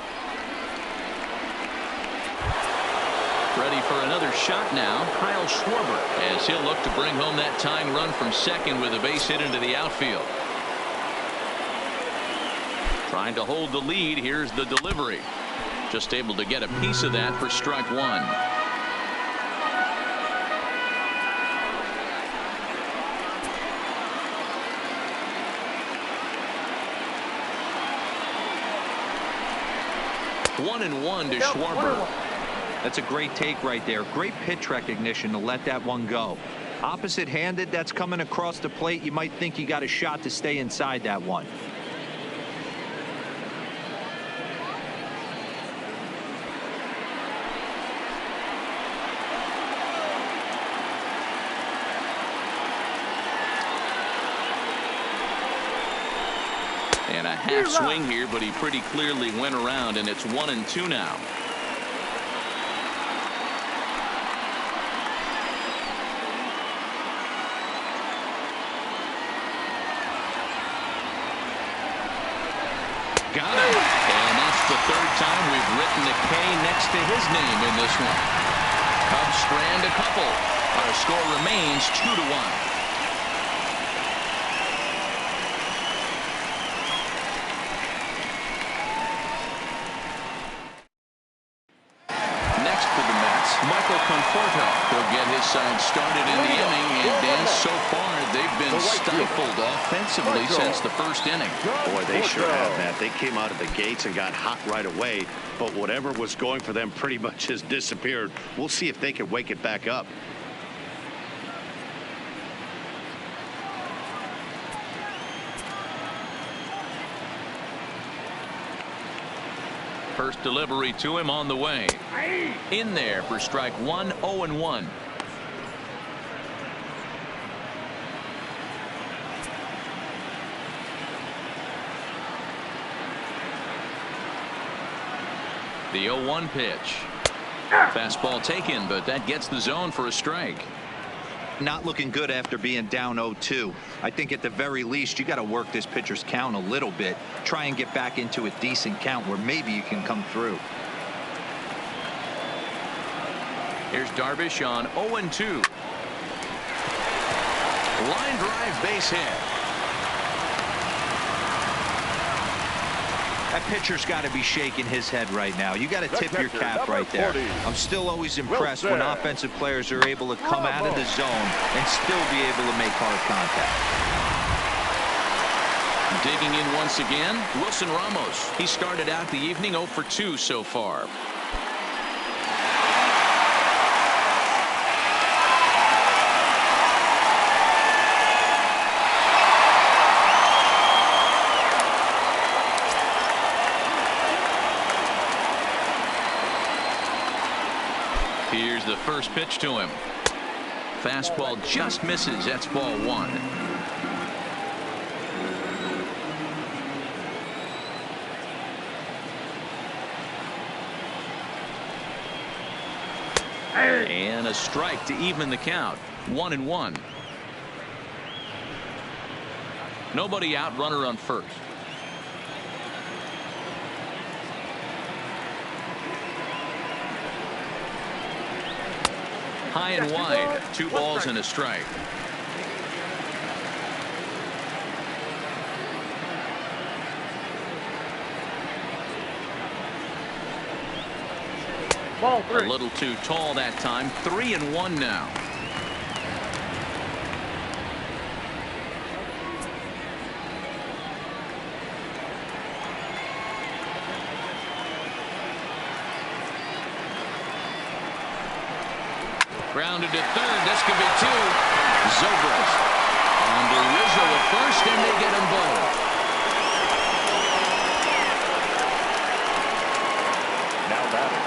Ready for another shot now, Kyle Schwarber, as he'll look to bring home that tying run from second with a base hit into the outfield. Trying to hold the lead. Here's the delivery. Just able to get a piece of that for strike 1. One and 1 to Schwarber. That's a great take right there. Great pitch recognition to let that one go. Opposite-handed, that's coming across the plate. You might think you got a shot to stay inside that one. And a half swing here, but he pretty clearly went around, and it's 1-2 now. Got it. And that's the 3rd time we've written a K next to his name in this one. Cubs strand a couple. Our score remains 2-1. He'll get his side started in the inning, and Dan, so far they've been stifled offensively since the 1st inning. Boy, they sure have, Matt. They came out of the gates and got hot right away, but whatever was going for them pretty much has disappeared. We'll see if they can wake it back up. First delivery to him on the way. In there for strike 1, 0-1. The 0-1 pitch. Fastball taken, but that gets the zone for a strike. not looking good after being down 0-2. I think at the very least you got to work this pitcher's count a little bit. Try and get back into a decent count where maybe you can come through. Here's Darvish on 0-2. Line drive, base hit. That pitcher's got to be shaking his head right now. You got to tip your cap right there. I'm still always impressed when offensive players are able to come out of the zone and still be able to make hard contact. Digging in once again, Wilson Ramos. He started out the evening 0 for 2 so far. Here's the first pitch to him. Fastball just misses. That's ball 1. And a strike to even the count. 1-1. Nobody out, runner on first. High and wide, 2 balls and a strike. Ball 3. A little too tall that time. 3-1 now. Grounded to third. This could be 2. Zobrist on to Rizzo at first, and they get them both. Now batting,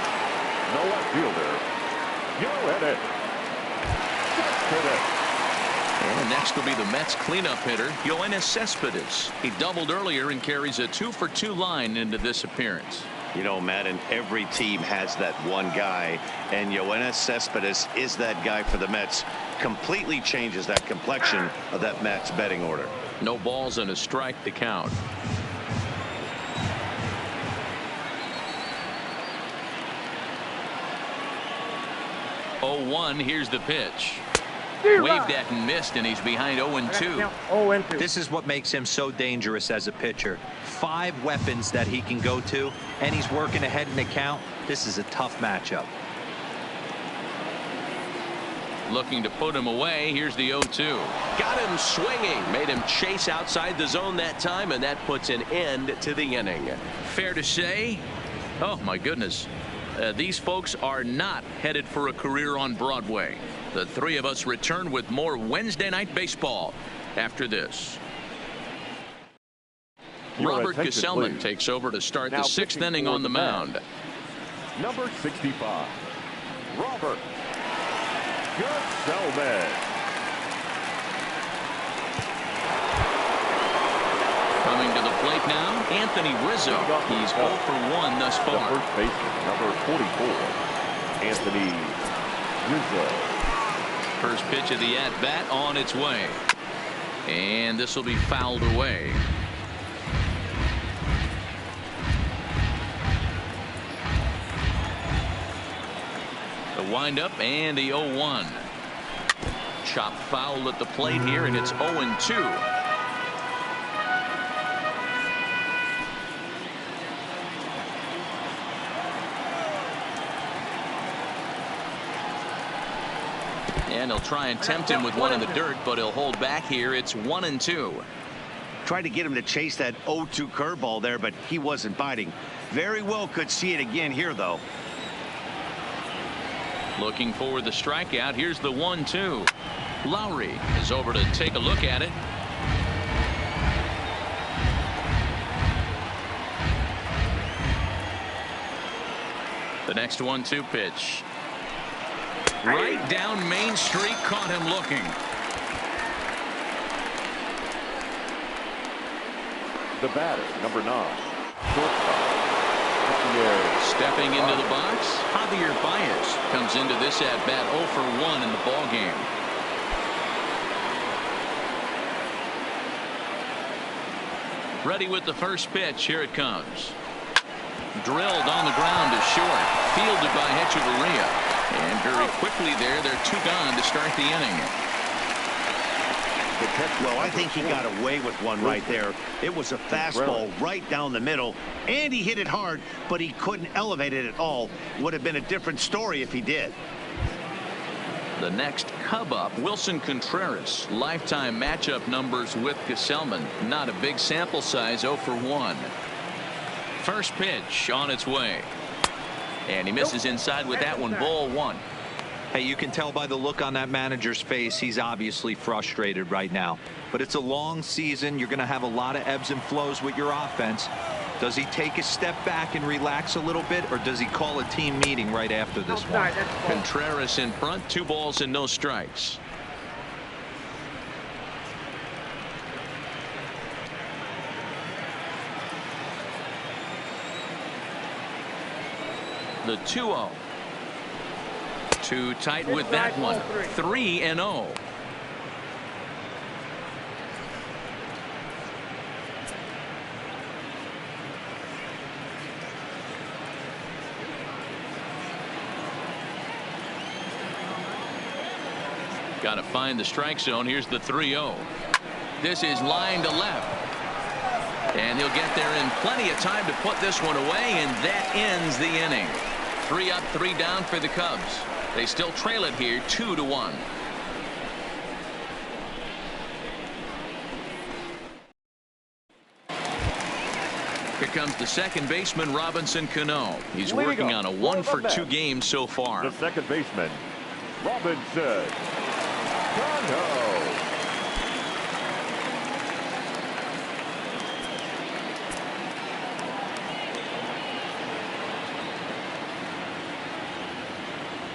the left fielder, Yoenis Cespedes. And next will be the Mets cleanup hitter, Yoenis Cespedes. He doubled earlier and carries a 2 for 2 line into this appearance. You know, Madden, every team has that one guy, and Yoenis Cespedes is that guy for the Mets. Completely changes that complexion of that Mets betting order. No balls and a strike to count. Oh, 1. Here's the pitch. Waved at and missed, and he's behind 0-2. 0-2. This is what makes him so dangerous as a pitcher. 5 weapons that he can go to, and he's working ahead in the count. This is a tough matchup. Looking to put him away. Here's the 0-2. Got him swinging. Made him chase outside the zone that time, and that puts an end to the inning. Fair to say, oh my goodness, these folks are not headed for a career on Broadway. The 3 of us return with more Wednesday Night Baseball after this. Robert Gesellman takes over to start the 6th inning on the mound. Number 65, Robert Gesellman. Coming to the plate now, Anthony Rizzo. He's 0 for 1 thus The far. first baseman, number 44, Anthony Rizzo. First pitch of the at-bat on its way. And this will be fouled away. The windup and the 0-1. Chop foul at the plate here, and it's 0-2. And he'll try and tempt him with one in the dirt, but he'll hold back here. It's 1-2. Tried to get him to chase that 0-2 curveball there, but he wasn't biting. Very well could see it again here, though. Looking for the strikeout. Here's the 1-2. Lowry is over to take a look at it. The next 1-2 pitch. Right down Main Street, caught him looking. The batter, number 9, shortstop, Stepping into the box, Javier Baez comes into this at bat 0 for 1 in the ball game. Ready with the first pitch. Here it comes. Drilled on the ground to short. Fielded by Hechavarria. And very quickly there, they're 2 gone to start the inning. Well, I think he got away with one right there. It was a fastball right down the middle, and he hit it hard, but he couldn't elevate it at all. Would have been a different story if he did. The next Cub up, Wilson Contreras. Lifetime matchup numbers with Gesellman. Not a big sample size, 0 for 1. First pitch on its way. And he misses inside with that one. Ball 1. Hey, you can tell by the look on that manager's face, he's obviously frustrated right now. But it's a long season. You're going to have a lot of ebbs and flows with your offense. Does he take a step back and relax a little bit, or does he call a team meeting right after this one? Contreras in front, 2 balls and no strikes. The 2-0. Too tight with that one. 3-0. Got to find the strike zone. Here's the 3-0. This is line to left. And he'll get there in plenty of time to put this one away, and that ends the inning. 3 up, 3 down for the Cubs. They still trail it here 2-1. Here comes the second baseman, Robinson Cano. He's working on a 1 for 2 game so far. The second baseman, Robinson Cano.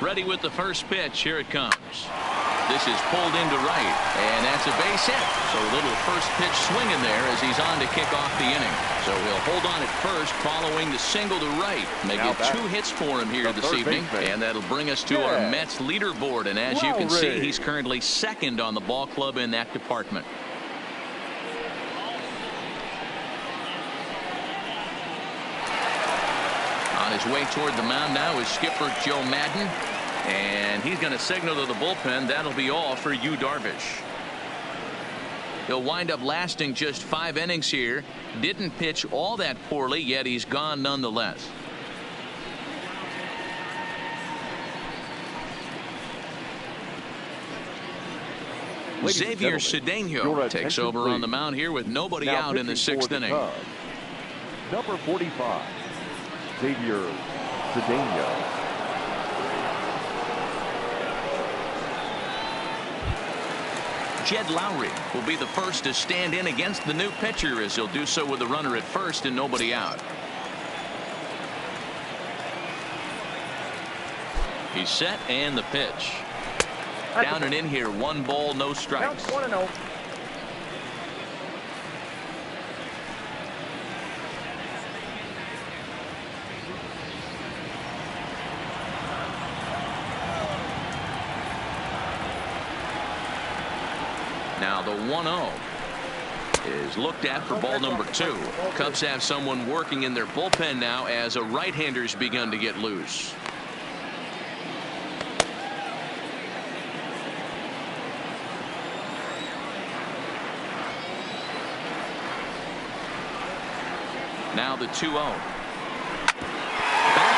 Ready with the first pitch. Here it comes. This is pulled into right, and that's a base hit. So a little first pitch swing in there as he's on to kick off the inning. So he'll hold on at first following the single to right. Make it 2 hits for him here this evening. And that'll bring us to our Mets leaderboard. And as you can see, he's currently second on the ball club in that department. On his way toward the mound now is skipper Joe Madden. And he's going to signal to the bullpen. That'll be all for Yu Darvish. He'll wind up lasting just 5 innings here. Didn't pitch all that poorly, yet he's gone nonetheless. Xavier Cedeno takes over on the mound here with nobody out in the 6th inning. Number 45, Xavier Cedeno. Jed Lowry will be the first to stand in against the new pitcher, as he'll do so with a runner at first and nobody out. He's set, and the pitch. Down and in here, 1 ball, no strikes. 1-0. Now the 1-0 is looked at for ball number 2. Cubs have someone working in their bullpen now as a right-hander's begun to get loose. Now the 2-0. Back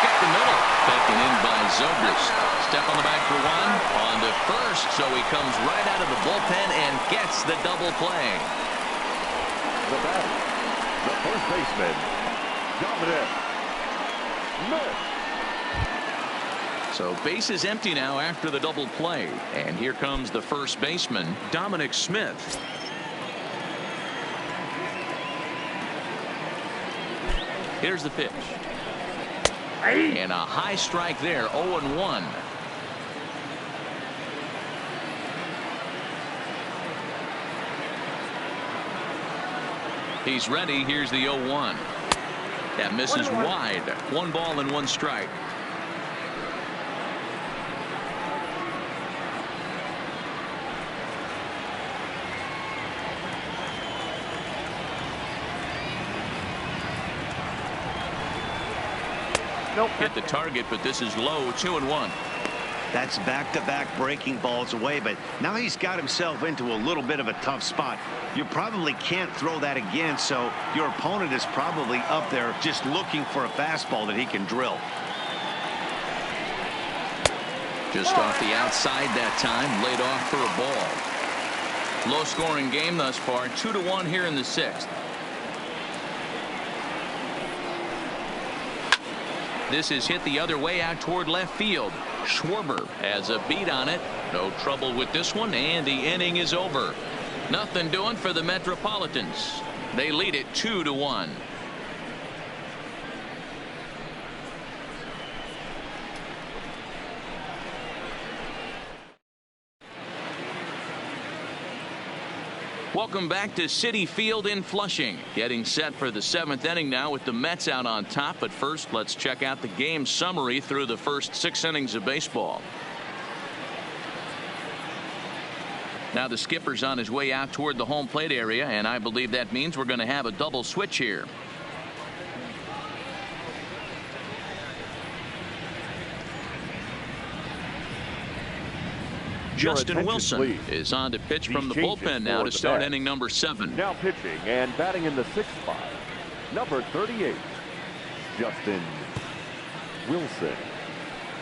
up the middle. Taken in by Zobrist. Step on the back for 1. On to first. So he comes right out of the bullpen and gets the double play. The batter, the first baseman, Dominic Smith. So base is empty now after the double play. And here comes the first baseman, Dominic Smith. Here's the pitch. And a high strike there, 0-1. He's ready. Here's the 0-1. That misses wide. 1 ball and 1 strike. Nope. Hit the target, but this is low, 2-1. That's back-to-back breaking balls away, but now he's got himself into a little bit of a tough spot. You probably can't throw that again, so your opponent is probably up there just looking for a fastball that he can drill. Just off the outside that time, laid off for a ball. Low-scoring game thus far, 2-1 here in the 6th. This is hit the other way out toward left field. Schwarber has a beat on it. No trouble with this one, and the inning is over. Nothing doing for the Metropolitans. They lead it 2-1. Welcome back to Citi Field in Flushing. Getting set for the 7th inning now with the Mets out on top. But first, let's check out the game summary through the first 6 innings of baseball. Now the skipper's on his way out toward the home plate area, and I believe that means we're going to have a double switch here. Justin Wilson is on to pitch from the bullpen now to start inning number 7. Now pitching and batting in the 6th spot, number 38, Justin Wilson.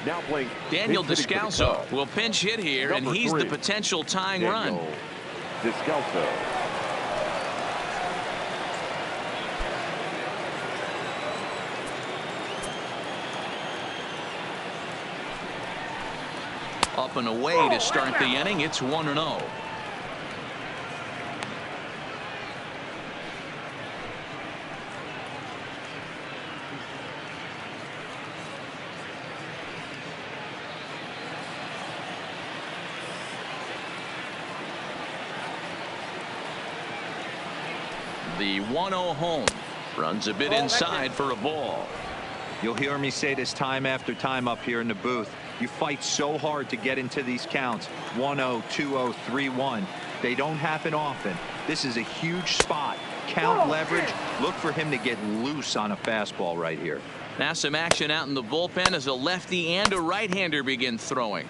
Now playing. Daniel Descalso will pinch hit here, and he's the potential tying run. Descalso. Up and away to start the inning. It's 1-0. The 1-0 home runs a bit inside for a ball. You'll hear me say this time after time up here in the booth. You fight so hard to get into these counts. 1-0, 2-0, 3-1. They don't happen often. This is a huge spot. Count leverage. Look for him to get loose on a fastball right here. Now some action out in the bullpen as a lefty and a right-hander begin throwing.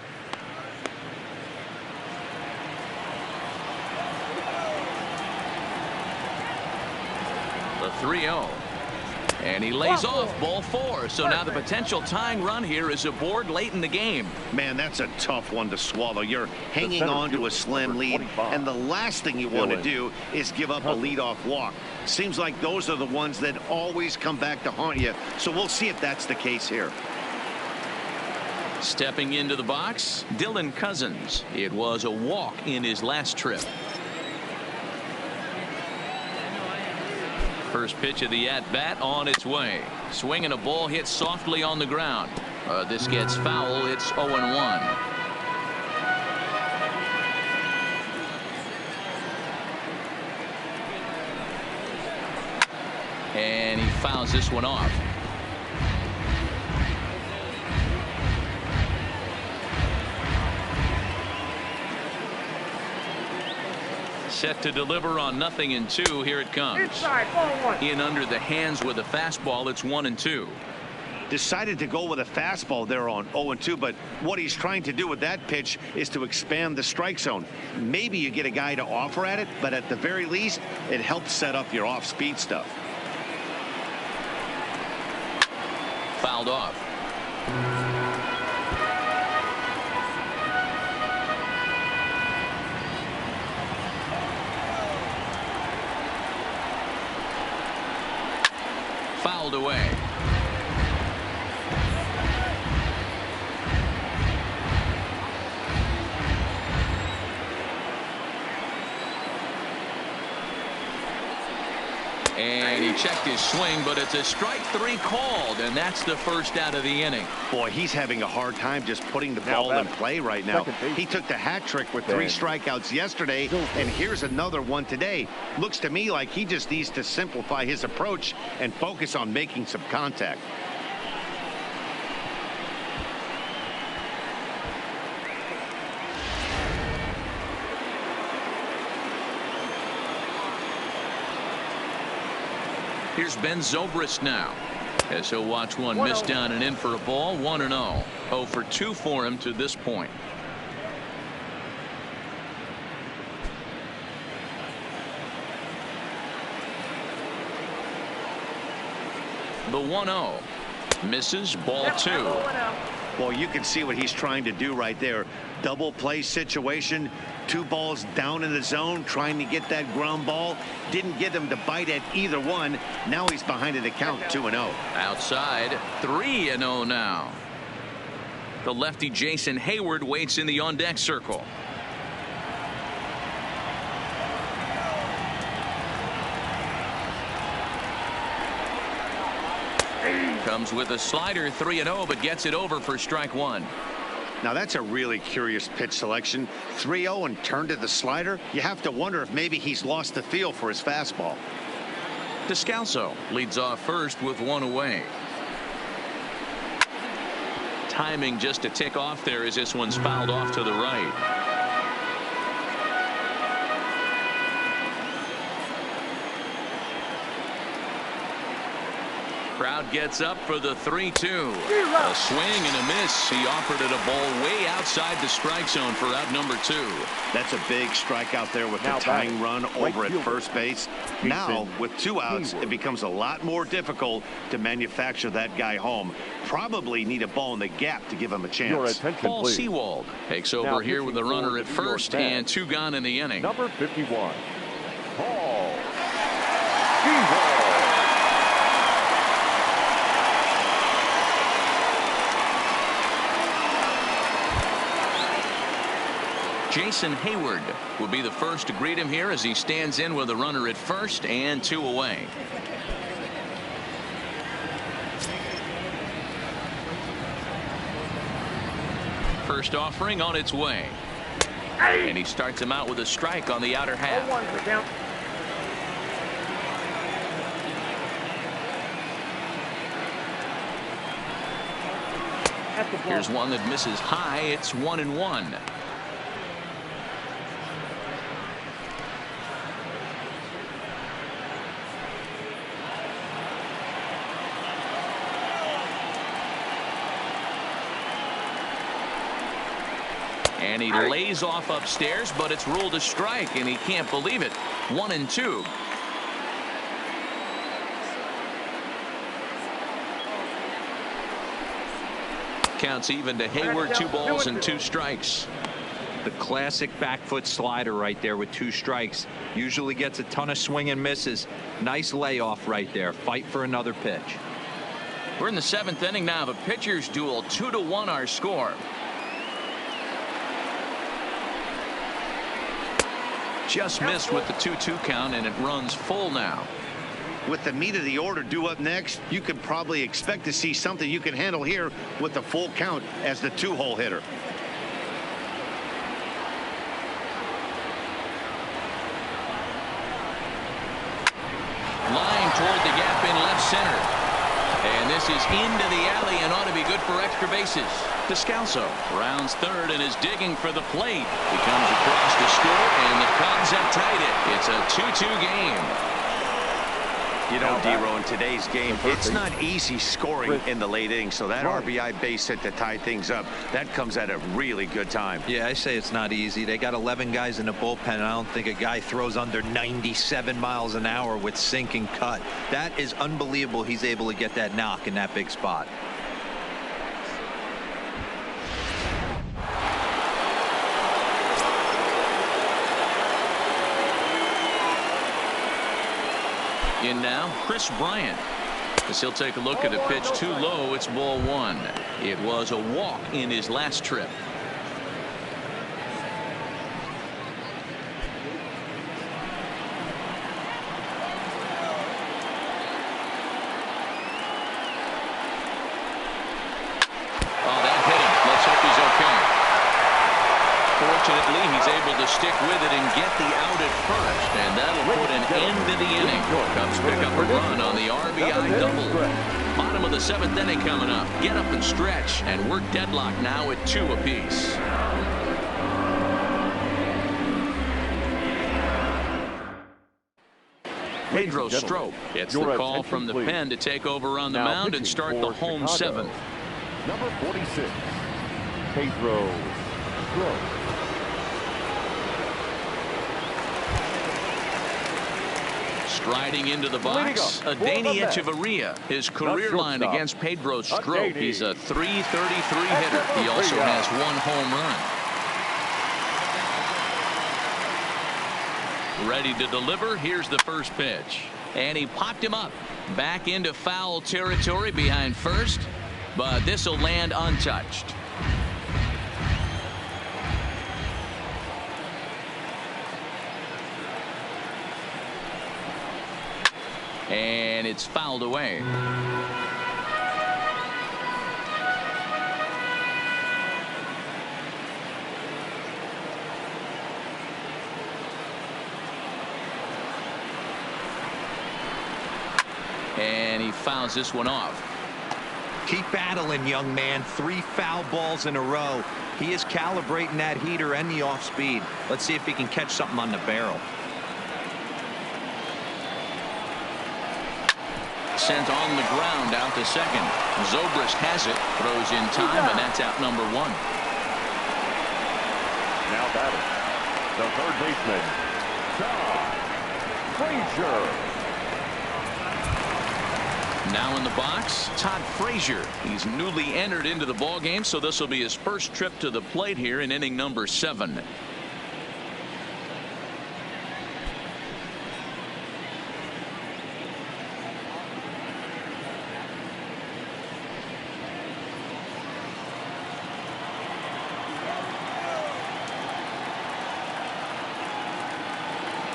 The 3-0. And he lays off ball 4. So now the potential tying run here is aboard late in the game. Man, that's a tough one to swallow. You're hanging on to a slim lead, and the last thing you want to do is give up a leadoff walk. Seems like those are the ones that always come back to haunt you. So we'll see if that's the case here. Stepping into the box, Dylan Cousins. It was a walk in his last trip. First pitch of the at-bat on its way. Swing and a ball hit softly on the ground. This gets foul. It's 0-1. And he fouls this one off. Set to deliver on 0-2. Here it comes. Inside, ball 1. In under the hands with a fastball. It's 1-2. Decided to go with a fastball there on 0-2, but what he's trying to do with that pitch is to expand the strike zone. Maybe you get a guy to offer at it, but at the very least, it helps set up your off-speed stuff. Fouled off. Fouled away. And he checked his swing, but it's a strike 3 called, and that's the first out of the inning. Boy, he's having a hard time just putting the ball in play right now. He took the hat trick with 3 strikeouts yesterday, and here's another one today. Looks to me like he just needs to simplify his approach and focus on making some contact. Here's Ben Zobrist now. As he'll watch one miss down and in for a ball. 1-0. 0 for 2 for him to this point. The 1-0 misses. Ball 2. Well, you can see what he's trying to do right there. Double play situation. 2 balls down in the zone, trying to get that ground ball. Didn't get him to bite at either one. Now he's behind in the count. 2-0. Outside. 3-0 now. The lefty Jason Hayward waits in the on-deck circle. Comes with a slider. 3-0, but gets it over for strike 1. Now that's a really curious pitch selection. 3-0 and turned to the slider. You have to wonder if maybe he's lost the feel for his fastball. Descalso leads off first with 1 away. Timing just to tick off there as this one's fouled off to the right. Crowd gets up for the 3-2. A swing and a miss. He offered it a ball way outside the strike zone for out number 2. That's a big strikeout there with the tying run over at first base. Now with 2 outs, it becomes a lot more difficult to manufacture that guy home. Probably need a ball in the gap to give him a chance. Paul Sewald takes over here with a runner at first and 2 gone in the inning. Number 51, Paul Sewald. Jason Hayward will be the first to greet him here as he stands in with a runner at first and 2 away. First offering on its way. And he starts him out with a strike on the outer half. Here's one that misses high. It's 1-1. And he lays off upstairs, but it's ruled a strike, and he can't believe it. 1-2. Counts even to Hayward. 2 balls and 2 strikes. The classic back foot slider right there with 2 strikes. Usually gets a ton of swing and misses. Nice layoff right there. Fight for another pitch. We're in the 7th inning now of a pitcher's duel. 2-1 our score. Just missed with the 2-2 count, and it runs full now. With the meat of the order due up next, you could probably expect to see something you can handle here with the full count as the 2-hole hitter. Line toward the gap in left center. And this is into the alley and ought to be good for extra bases. Descalso rounds third and is digging for the plate. He comes across to score, and the Cubs have tied it. It's a 2-2 game. You know, D-Row, in today's game, it's not easy scoring in the late innings, so that RBI base hit to tie things up, that comes at a really good time. Yeah, I say it's not easy. They got 11 guys in the bullpen, and I don't think a guy throws under 97 miles an hour with sink and cut. That is unbelievable. He's able to get that knock in that big spot. In now, Chris Bryant. As he'll take a look at a pitch too low. It's ball 1. It was a walk in his last trip. Oh, that hit him. Let's hope he's okay. Fortunately, he's able to stick with it and get the out at first, and that'll put an end to the inning. Cubs pick up a run on the RBI double. Bottom of the 7th inning coming up. Get up and stretch, and we're deadlocked now at 2 apiece. Pedro Strop gets the call from the pen to take over on the mound and start the home seventh. Number 46, Pedro Strop. Striding into the box, Adeiny Echeverria. His career line against Pedro Strop. He's a .333 hitter. He also has 1 home run. Ready to deliver. Here's the first pitch. And he popped him up. Back into foul territory behind first. But this will land untouched. And it's fouled away. And he fouls this one off. Keep battling, young man. 3 foul balls in a row. He is calibrating that heater and the off speed. Let's see if he can catch something on the barrel. Sent on the ground out to second. Zobrist has it, throws in time, and that's out number 1. Now batting, the third baseman, Todd Frazier. Now in the box, Todd Frazier. He's newly entered into the ballgame, so this will be his first trip to the plate here in inning number 7.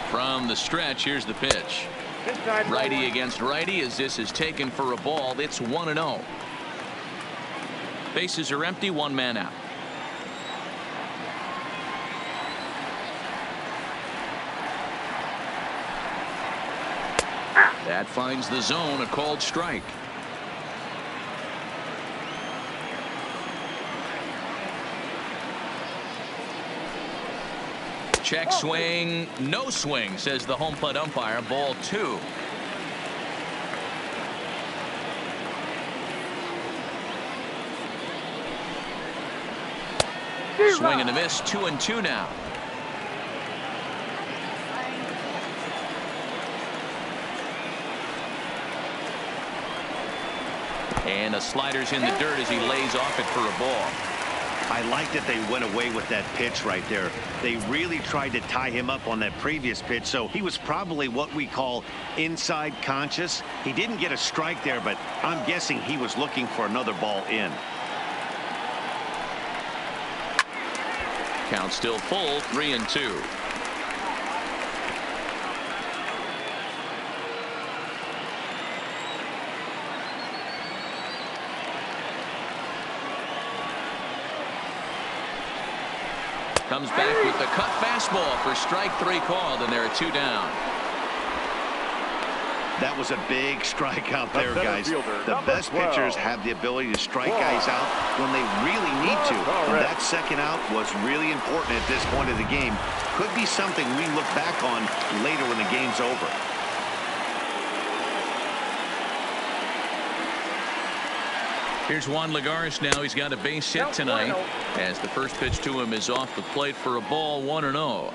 From the stretch, here's the pitch. Righty against righty as this is taken for a ball. It's 1-0. Bases are empty, 1 man out. That finds the zone, a called strike. Check swing, no swing, says the home plate umpire. Ball 2. Swing and a miss, 2-2 now. And the slider's in the dirt as he lays off it for a ball. I like that they went away with that pitch right there. They really tried to tie him up on that previous pitch, so he was probably what we call inside conscious. He didn't get a strike there, but I'm guessing he was looking for another ball in. Count still full, 3-2. Comes back with the cut fastball for strike 3 called, and there are 2 down. That was a big strike out there, guys. The best pitchers have the ability to strike guys out when they really need to. And that second out was really important at this point of the game. Could be something we look back on later when the game's over. Here's Juan Lagares now. He's got a base hit tonight as the first pitch to him is off the plate for a ball, 1-0.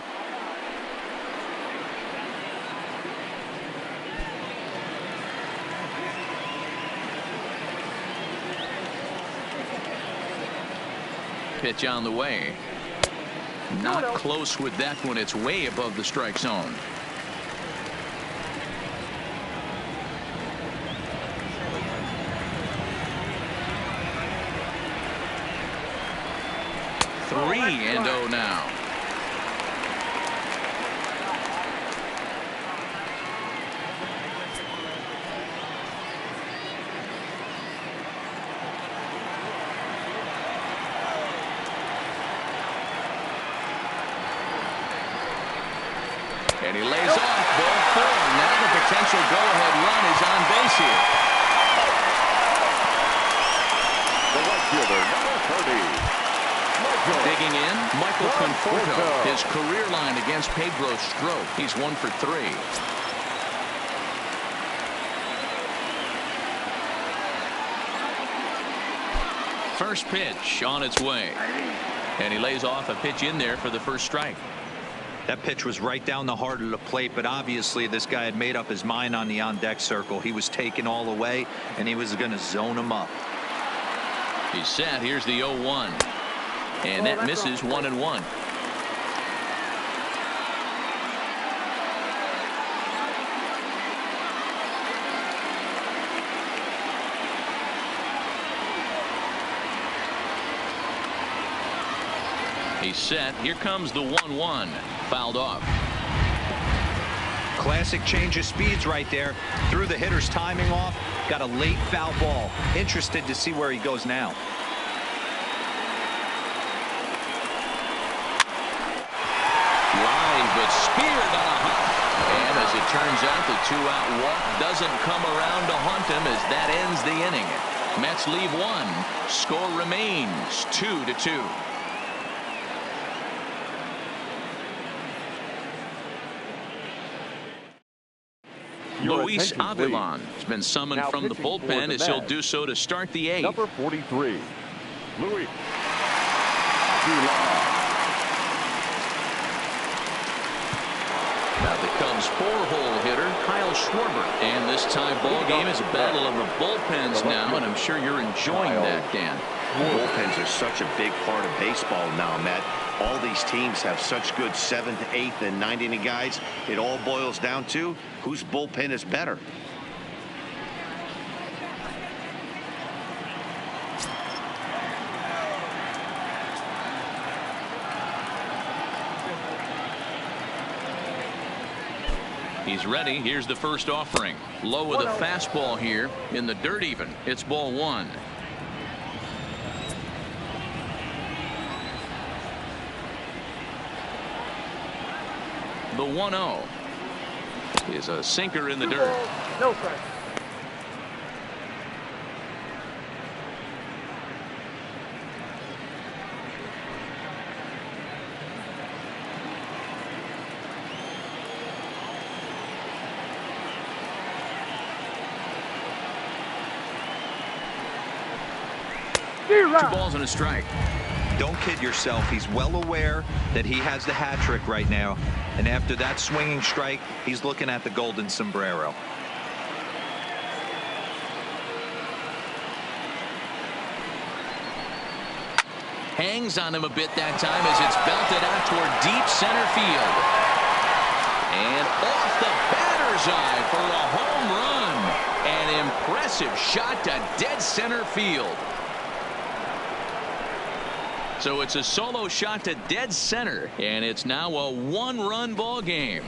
Pitch on the way. Not close with that one. It's way above the strike zone. Three and 0 now. And he lays off. Ball 4. Now the potential go-ahead run is on base here. The right fielder, number 30. Digging in, Michael Conforto. His career line against Pedro Strop. He's 1 for 3. First pitch on its way. And he lays off a pitch in there for the first strike. That pitch was right down the heart of the plate, but obviously this guy had made up his mind on the on-deck circle. He was taken all the way, and he was going to zone him up. He's set. Here's the 0-1. And that misses 1-1. He's set. Here comes the 1-1. Fouled off. Classic change of speeds right there. Threw the hitter's timing off. Got a late foul ball. Interested to see where he goes now. Line, but speared on a hop. And as it turns out, the two-out walk doesn't come around to haunt him as that ends the inning. Mets leave one. Score remains 2-2. Luis Avilan has been summoned from the bullpen as he'll do so to start the eighth. Number 43, Luis. Now the Cubs four-hole hitter Kyle Schwarber. And this tie ball game is a battle of the bullpens now, and I'm sure you're enjoying that, Dan. Bullpens are such a big part of baseball now, Matt. All these teams have such good 7th, 8th, and 9th inning guys. It all boils down to whose bullpen is better. He's ready. Here's the first offering. Low with a fastball here in the dirt even. It's ball one. The 1-0 is a sinker in the dirt. No strike. Two balls and a strike. Don't kid yourself. He's well aware that he has the hat trick right now. And after that swinging strike, he's looking at the golden sombrero. Hangs on him a bit that time as it's belted out toward deep center field. And off the batter's eye for a home run. An impressive shot to dead center field. So it's a solo shot to dead center, and it's now a one-run ball game.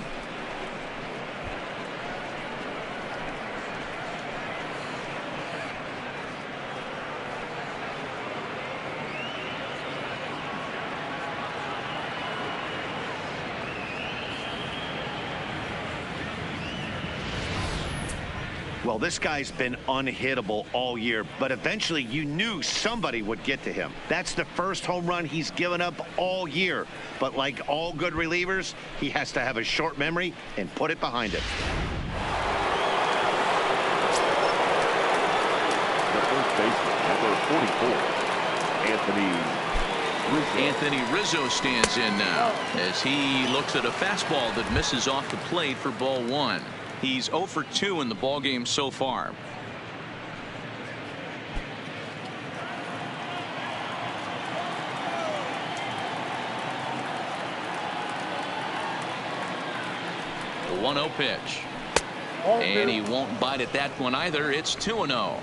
Well, this guy's been unhittable all year, but eventually you knew somebody would get to him. That's the first home run he's given up all year. But like all good relievers, he has to have a short memory and put it behind him. The first baseman, number 44, Anthony Rizzo stands in now as he looks at a fastball that misses off the plate for ball one. He's 0 for 2 in the ball game so far. The 1-0 pitch. And he won't bite at that one either. It's 2-0.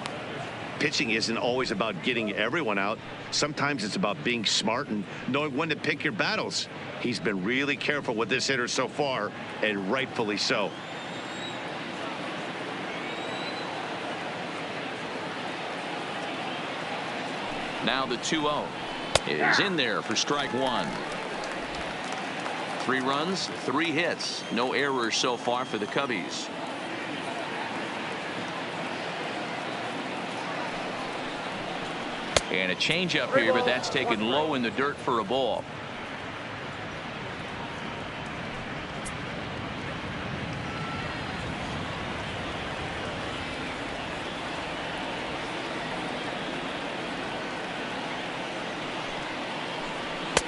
Pitching isn't always about getting everyone out. Sometimes it's about being smart and knowing when to pick your battles. He's been really careful with this hitter so far, and rightfully so. Now the 2-0 is in there for strike one. 3 runs, 3 hits, no errors so far for the Cubbies. And a changeup here, but that's taken low in the dirt for a ball.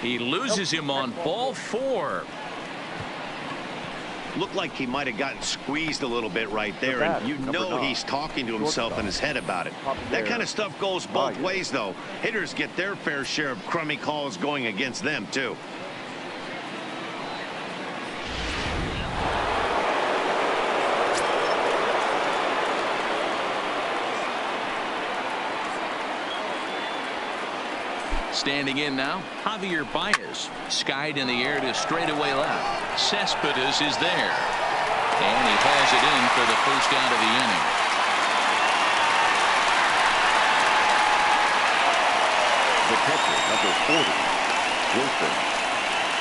He loses him on ball 4. Looked like he might have gotten squeezed a little bit right there, and you know he's talking to himself in his head about it. That kind of stuff goes both ways, though. Hitters get their fair share of crummy calls going against them, too. Standing in now, Javier Baez. Skied in the air to straightaway left. Cespedes is there. And he hauls it in for the first out of the inning. The catcher, number 40, Wilson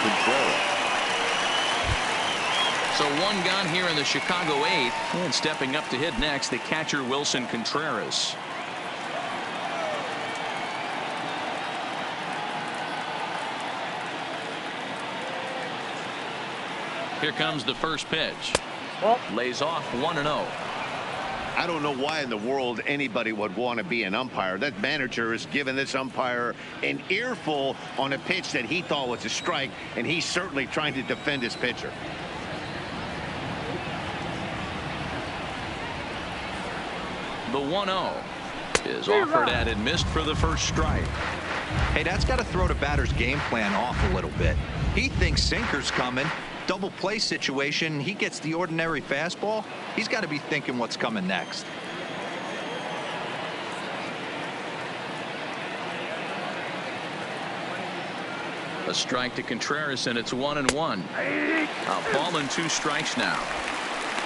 Contreras. So one gone here in the Chicago 8th. And stepping up to hit next, the catcher Wilson Contreras. Here comes the first pitch. Lays off 1-0. I don't know why in the world anybody would want to be an umpire. That manager is giving this umpire an earful on a pitch that he thought was a strike, and he's certainly trying to defend his pitcher. The 1-0 is offered at and missed for the first strike. Hey, that's got to throw the batter's game plan off a little bit. He thinks sinker's coming. Double play situation. He gets the ordinary fastball. He's got to be thinking what's coming next. A strike to Contreras, and it's 1-1. A ball and 2 strikes now.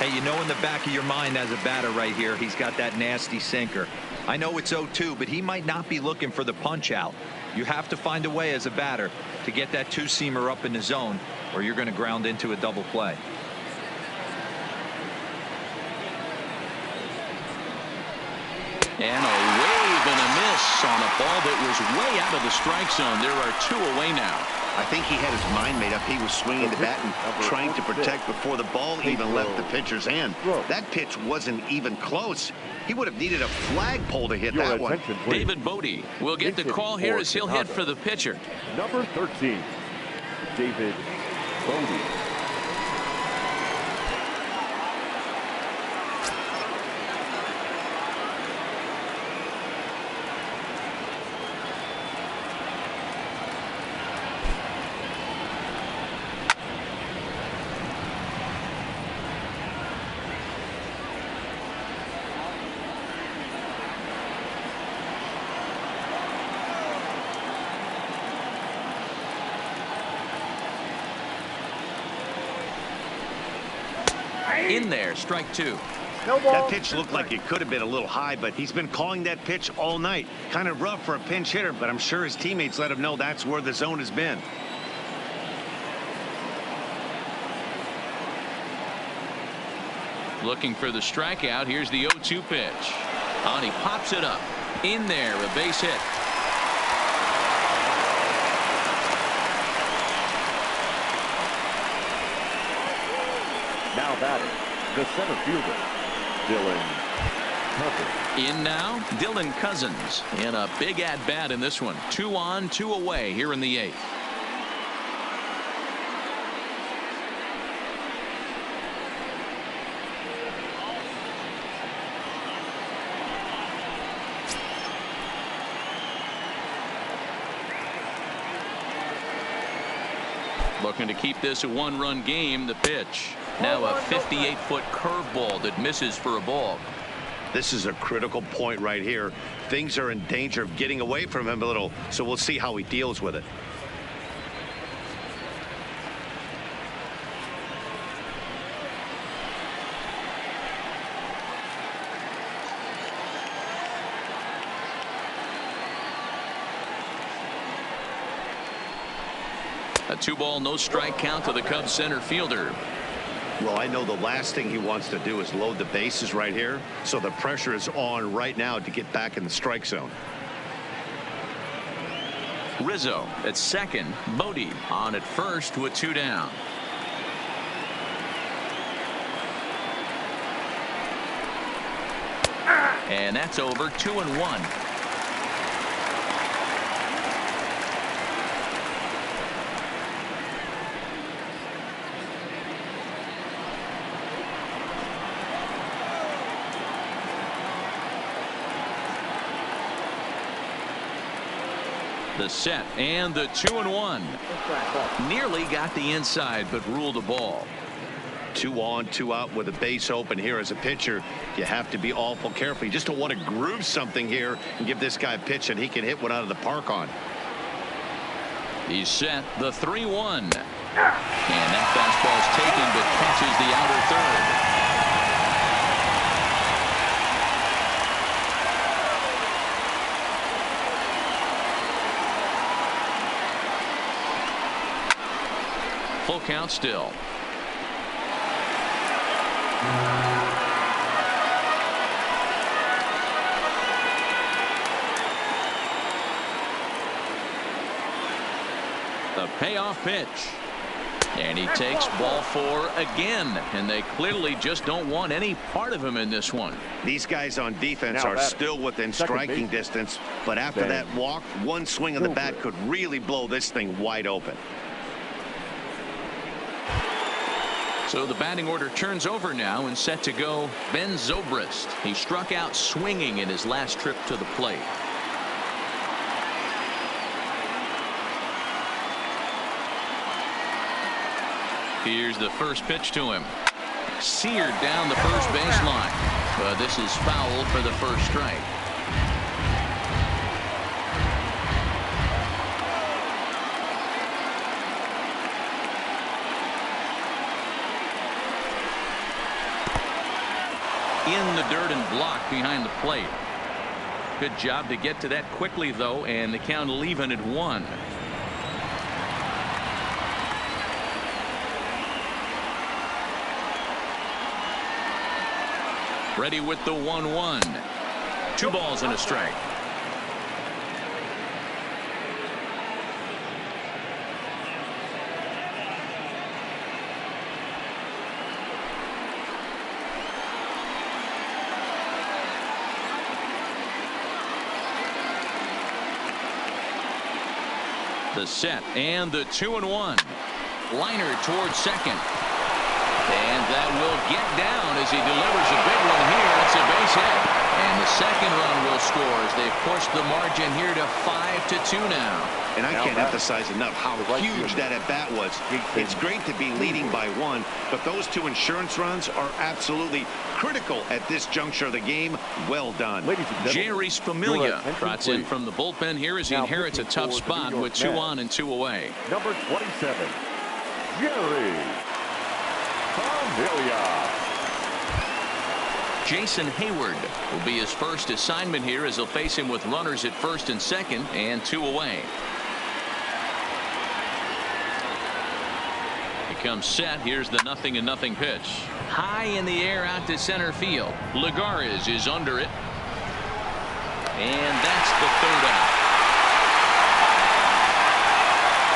Hey, you know in the back of your mind as a batter right here, he's got that nasty sinker. I know it's 0-2, but he might not be looking for the punch out. You have to find a way as a batter to get that 2-seamer up in the zone, or you're going to ground into a double play. And a wave and a miss on a ball that was way out of the strike zone. There are 2 away now. I think he had his mind made up. He was swinging the bat and trying to protect before the ball even left the pitcher's hand. That pitch wasn't even close. He would have needed a flagpole to hit that one. David Bodie will get the call here as he'll hit for the pitcher. Number 13, David Bodie. In there, strike 2. That pitch looked like it could have been a little high, but he's been calling that pitch all night. Kind of rough for a pinch hitter, but I'm sure his teammates let him know that's where the zone has been. Looking for the strikeout. Here's the 0-2 pitch. And he pops it up. In there, a base hit. Now batting, the center fielder, Dylan Cousins. In now, Dylan Cousins. And a big at-bat in this one. 2 on, 2 away here in the 8th. Looking to keep this a 1-run game. The pitch. Now a 58-foot curveball that misses for a ball. This is a critical point right here. Things are in danger of getting away from him a little, so we'll see how he deals with it. A 2-ball, no strike count to the Cubs center fielder. Well, I know the last thing he wants to do is load the bases right here, so the pressure is on right now to get back in the strike zone. Rizzo at second. Bodie on at first with 2 down. And that's over. 2-1. The set and the 2-1. Nearly got the inside, but ruled the ball. 2 on, 2 out with a base open here. As a pitcher, you have to be awful careful. You just don't want to groove something here and give this guy a pitch that he can hit one out of the park on. He's set the 3-1. And that fastball's taken, but catches the outer third. Full count still. The payoff pitch. And he takes ball 4 again. And they clearly just don't want any part of him in this one. These guys on defense are still within striking distance. But after that walk, one swing of the bat could really blow this thing wide open. So the batting order turns over now and set to go Ben Zobrist. He struck out swinging in his last trip to the plate. Here's the first pitch to him. Seared down the first baseline. But this is foul for the first strike. In the dirt and blocked behind the plate. Good job to get to that quickly, though, and the count even at 1. Ready with the 1-1. 2 balls and a strike. The set and the 2-1. Liner towards second. And that will get down as he delivers a big one here. It's a base hit. And the second run will score as they push the margin here to 5-2 now. And I can't emphasize enough how huge that at bat was. It's great to be leading by 1, but those 2 insurance runs are absolutely critical at this juncture of the game. Well done. Jerry Familia trots in from the bullpen here as he inherits a tough spot with 2 on and 2 away. Number 27, Jerry Familia. Jason Hayward will be his first assignment here as he'll face him with runners at first and second and 2 away. He comes set. Here's the 0-0 pitch. High in the air out to center field. Lagares is under it. And that's the 3rd out.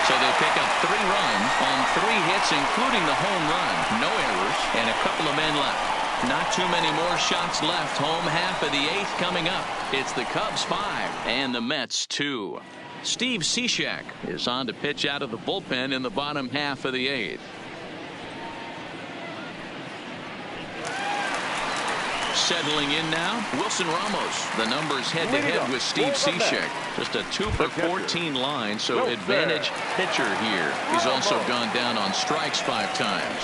So they pick up 3 runs on 3 hits, including the home run. No errors and a couple of men left. Not too many more shots left. Home half of the 8th coming up. It's the Cubs 5 and the Mets 2. Steve Cishek is on to pitch out of the bullpen in the bottom half of the 8th. Settling in now, Wilson Ramos. The numbers head-to-head with Steve Cishek. Just a 2 for 14 line, so advantage pitcher here. He's also gone down on strikes 5 times.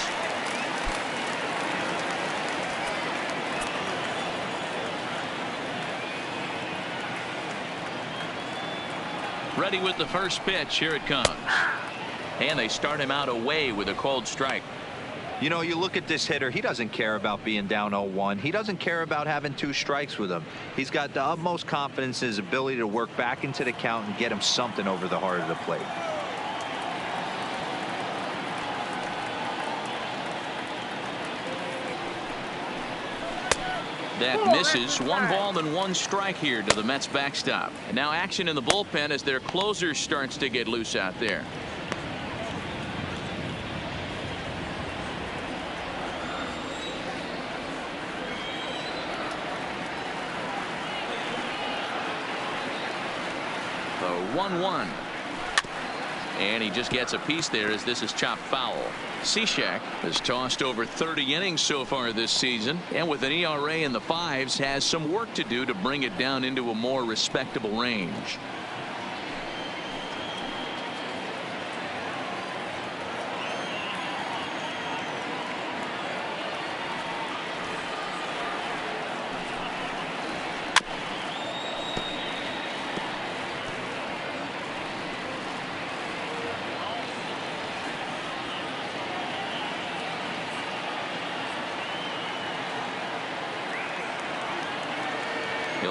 Ready with the first pitch. Here it comes. And they start him out away with a cold strike. You know, you look at this hitter, he doesn't care about being down 0-1. He doesn't care about having 2 strikes with him. He's got the utmost confidence in his ability to work back into the count and get him something over the heart of the plate. That misses. 1 ball and 1 strike here to the Mets backstop. And now action in the bullpen as their closer starts to get loose out there. The 1-1. And he just gets a piece there as this is chopped foul. Cishek has tossed over 30 innings so far this season, and with an ERA in the 5s has some work to do to bring it down into a more respectable range.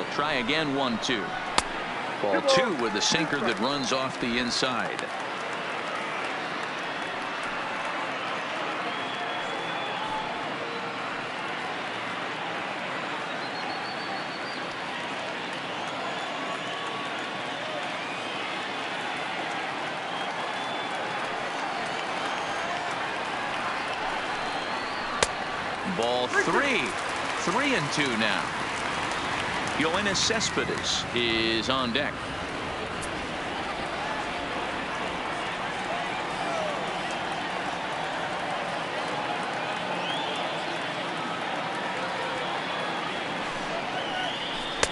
He'll try again. 1-2. Ball 2 with a sinker that runs off the inside. Ball 3. 3-2 now. Yoenis Cespedes is on deck.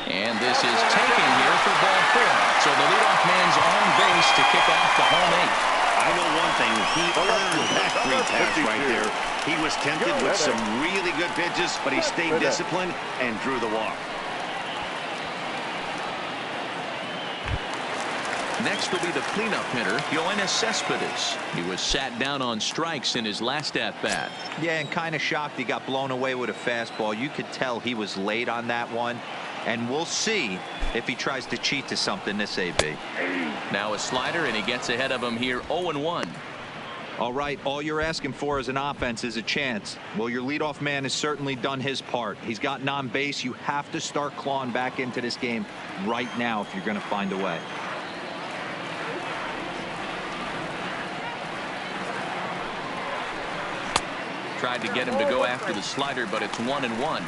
And this is taken here for ball 4. So the leadoff man's on base to kick off the home 8th. I know one thing. He earned that free pass right there. He was tempted with some really good pitches, but he stayed disciplined and drew the walk. Next will be the cleanup hitter, Yoenis Cespedes. He was sat down on strikes in his last at-bat. Yeah, and kind of shocked he got blown away with a fastball. You could tell he was late on that one. And we'll see if he tries to cheat to something this AB. Now a slider, and he gets ahead of him here. 0-1. All right, all you're asking for as an offense is a chance. Well, your leadoff man has certainly done his part. He's gotten on base. You have to start clawing back into this game right now if you're going to find a way. Tried to get him to go after the slider, but it's 1-1.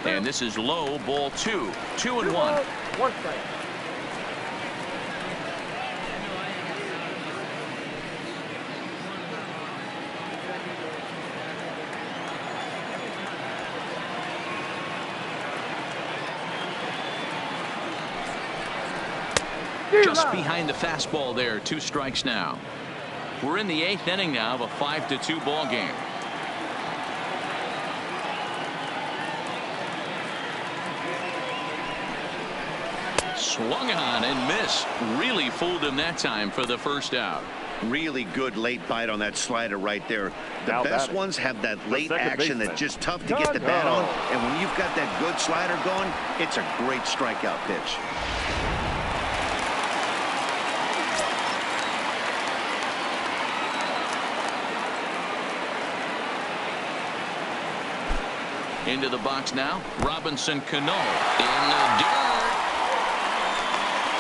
And this is low. Ball 2. 2-1. 1 strike. Just behind the fastball there. 2 strikes now. We're in the 8th inning now of a 5-2 ball game. Swung on and missed. Really fooled him that time for the first out. Really good late bite on that slider right there. The best ones have that late action that's just tough to get the bat on. And when you've got that good slider going, it's a great strikeout pitch. Into the box now. Robinson Cano in the dirt.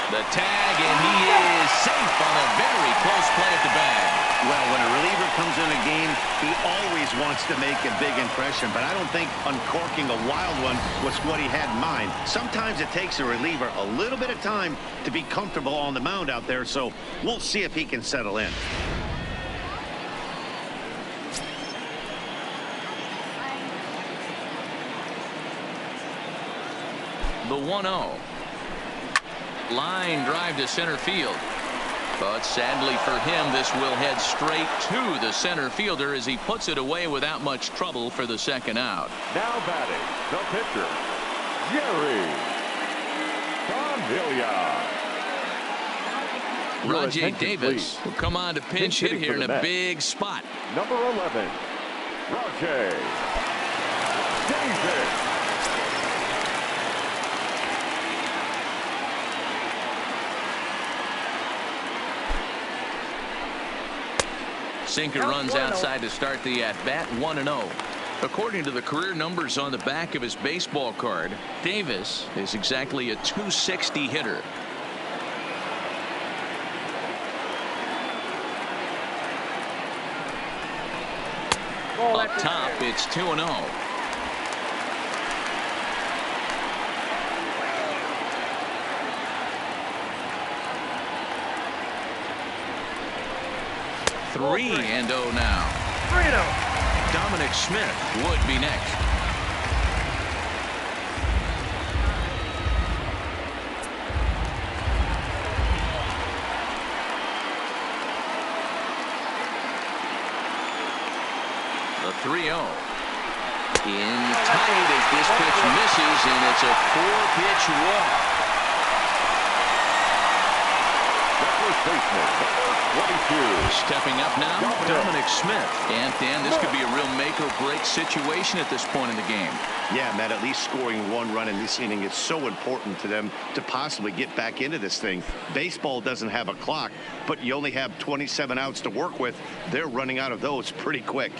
The tag, and he is safe on a very close play at the bag. Well, when a reliever comes in a game, he always wants to make a big impression, but I don't think uncorking a wild one was what he had in mind. Sometimes it takes a reliever a little bit of time to be comfortable on the mound out there, so we'll see if he can settle in. The 1-0. Line drive to center field. But sadly for him, this will head straight to the center fielder as he puts it away without much trouble for the second out. Now batting, the pitcher, Jerry Familia. Rajay Davis will come on to pinch hit here in a big spot. Number 11, Rajay Davis. Sinker runs outside to start the at-bat. 1-0. According to the career numbers on the back of his baseball card, Davis is exactly a .260 hitter. Up top, it's 2-0. Three and 0 now. 3-0. Dominic Smith would be next. The 3-0. In tight as this pitch misses, and it's a 4-pitch walk. Baseman, 22. Stepping up now, Dominic Smith. And Dan, this could be a real make-or-break situation at this point in the game. Yeah, Matt, at least scoring 1 run in this inning is so important to them to possibly get back into this thing. Baseball doesn't have a clock, but you only have 27 outs to work with. They're running out of those pretty quick.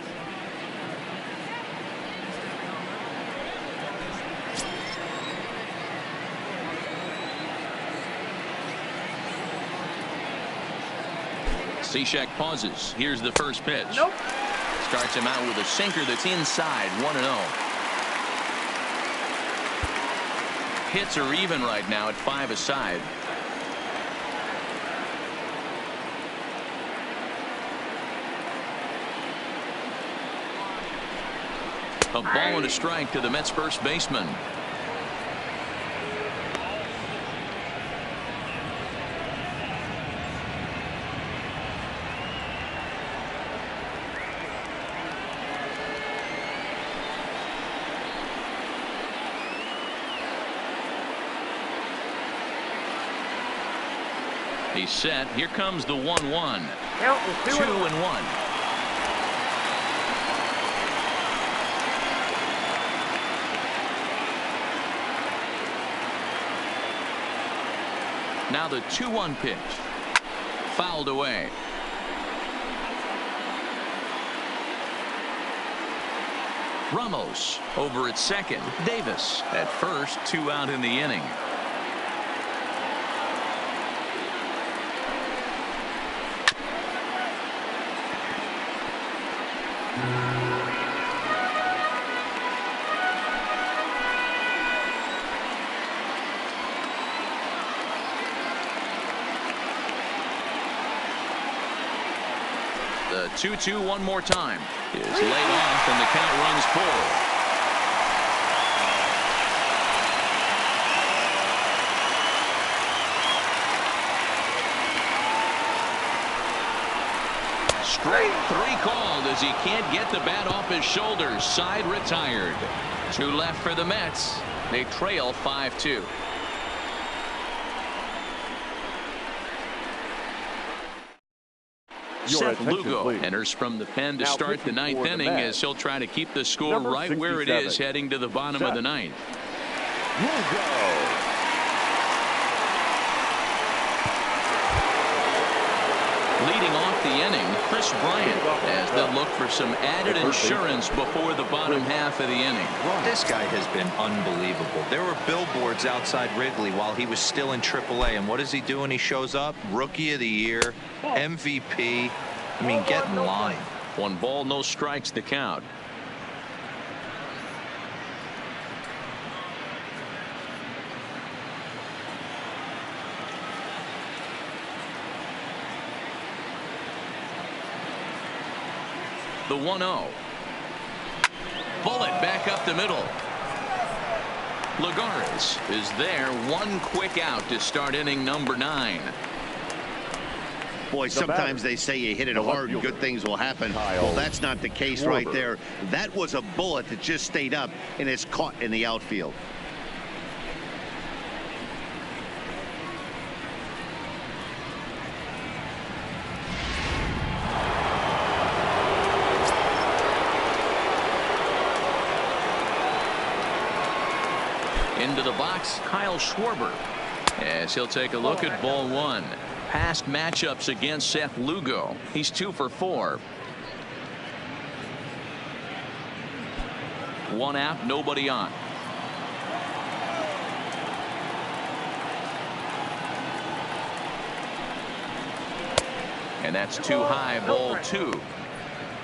Cishek pauses. Here's the first pitch. Nope. Starts him out with a sinker that's inside, 1-0. Hits are even right now at 5 aside. A ball and a strike to the Mets first baseman. He's set. Here comes the 1-1. Count is 2-1. 2-1. Now the 2-1 pitch. Fouled away. Ramos over at second. Davis at first. 2 out in the inning. The 2-2 one more time is laid off, and the count runs full. Straight 3 called as he can't get the bat off his shoulders. Side retired. 2 left for the Mets. They trail 5-2. Seth Lugo enters from the pen to start the 9th inning as he'll try to keep the score right where it is heading to the bottom of the 9th. Leading off the inning, Chris Bryant, as they'll look for some added insurance before the bottom half of the inning. This guy has been unbelievable. There were billboards outside Wrigley while he was still in AAA, and what is he doing? He shows up, Rookie of the Year, MVP. I mean, get in line. 1 ball, no strikes, the count. The 1-0. Bullet back up the middle. Lagares is there. 1 quick out to start inning number 9. Boy, sometimes they say you hit it hard and good things will happen. Well, that's not the case right there. That was a bullet that just stayed up and is caught in the outfield. Into the box, Kyle Schwarber, as he'll take a look at ball 1. Past matchups against Seth Lugo. He's 2 for 4. 1 out, nobody on. And that's too high, ball 2.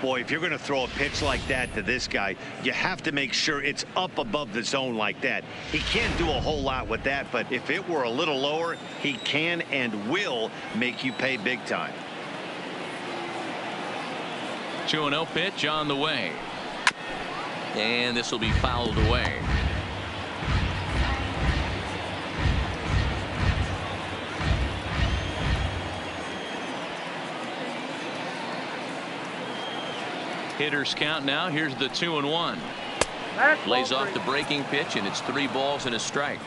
Boy, if you're going to throw a pitch like that to this guy, you have to make sure it's up above the zone like that. He can't do a whole lot with that, but if it were a little lower, he can and will make you pay big time. 2-0 pitch on the way. And this will be fouled away. Hitters count now. Here's the 2-1. Lays off the breaking pitch, and it's 3 balls and a strike.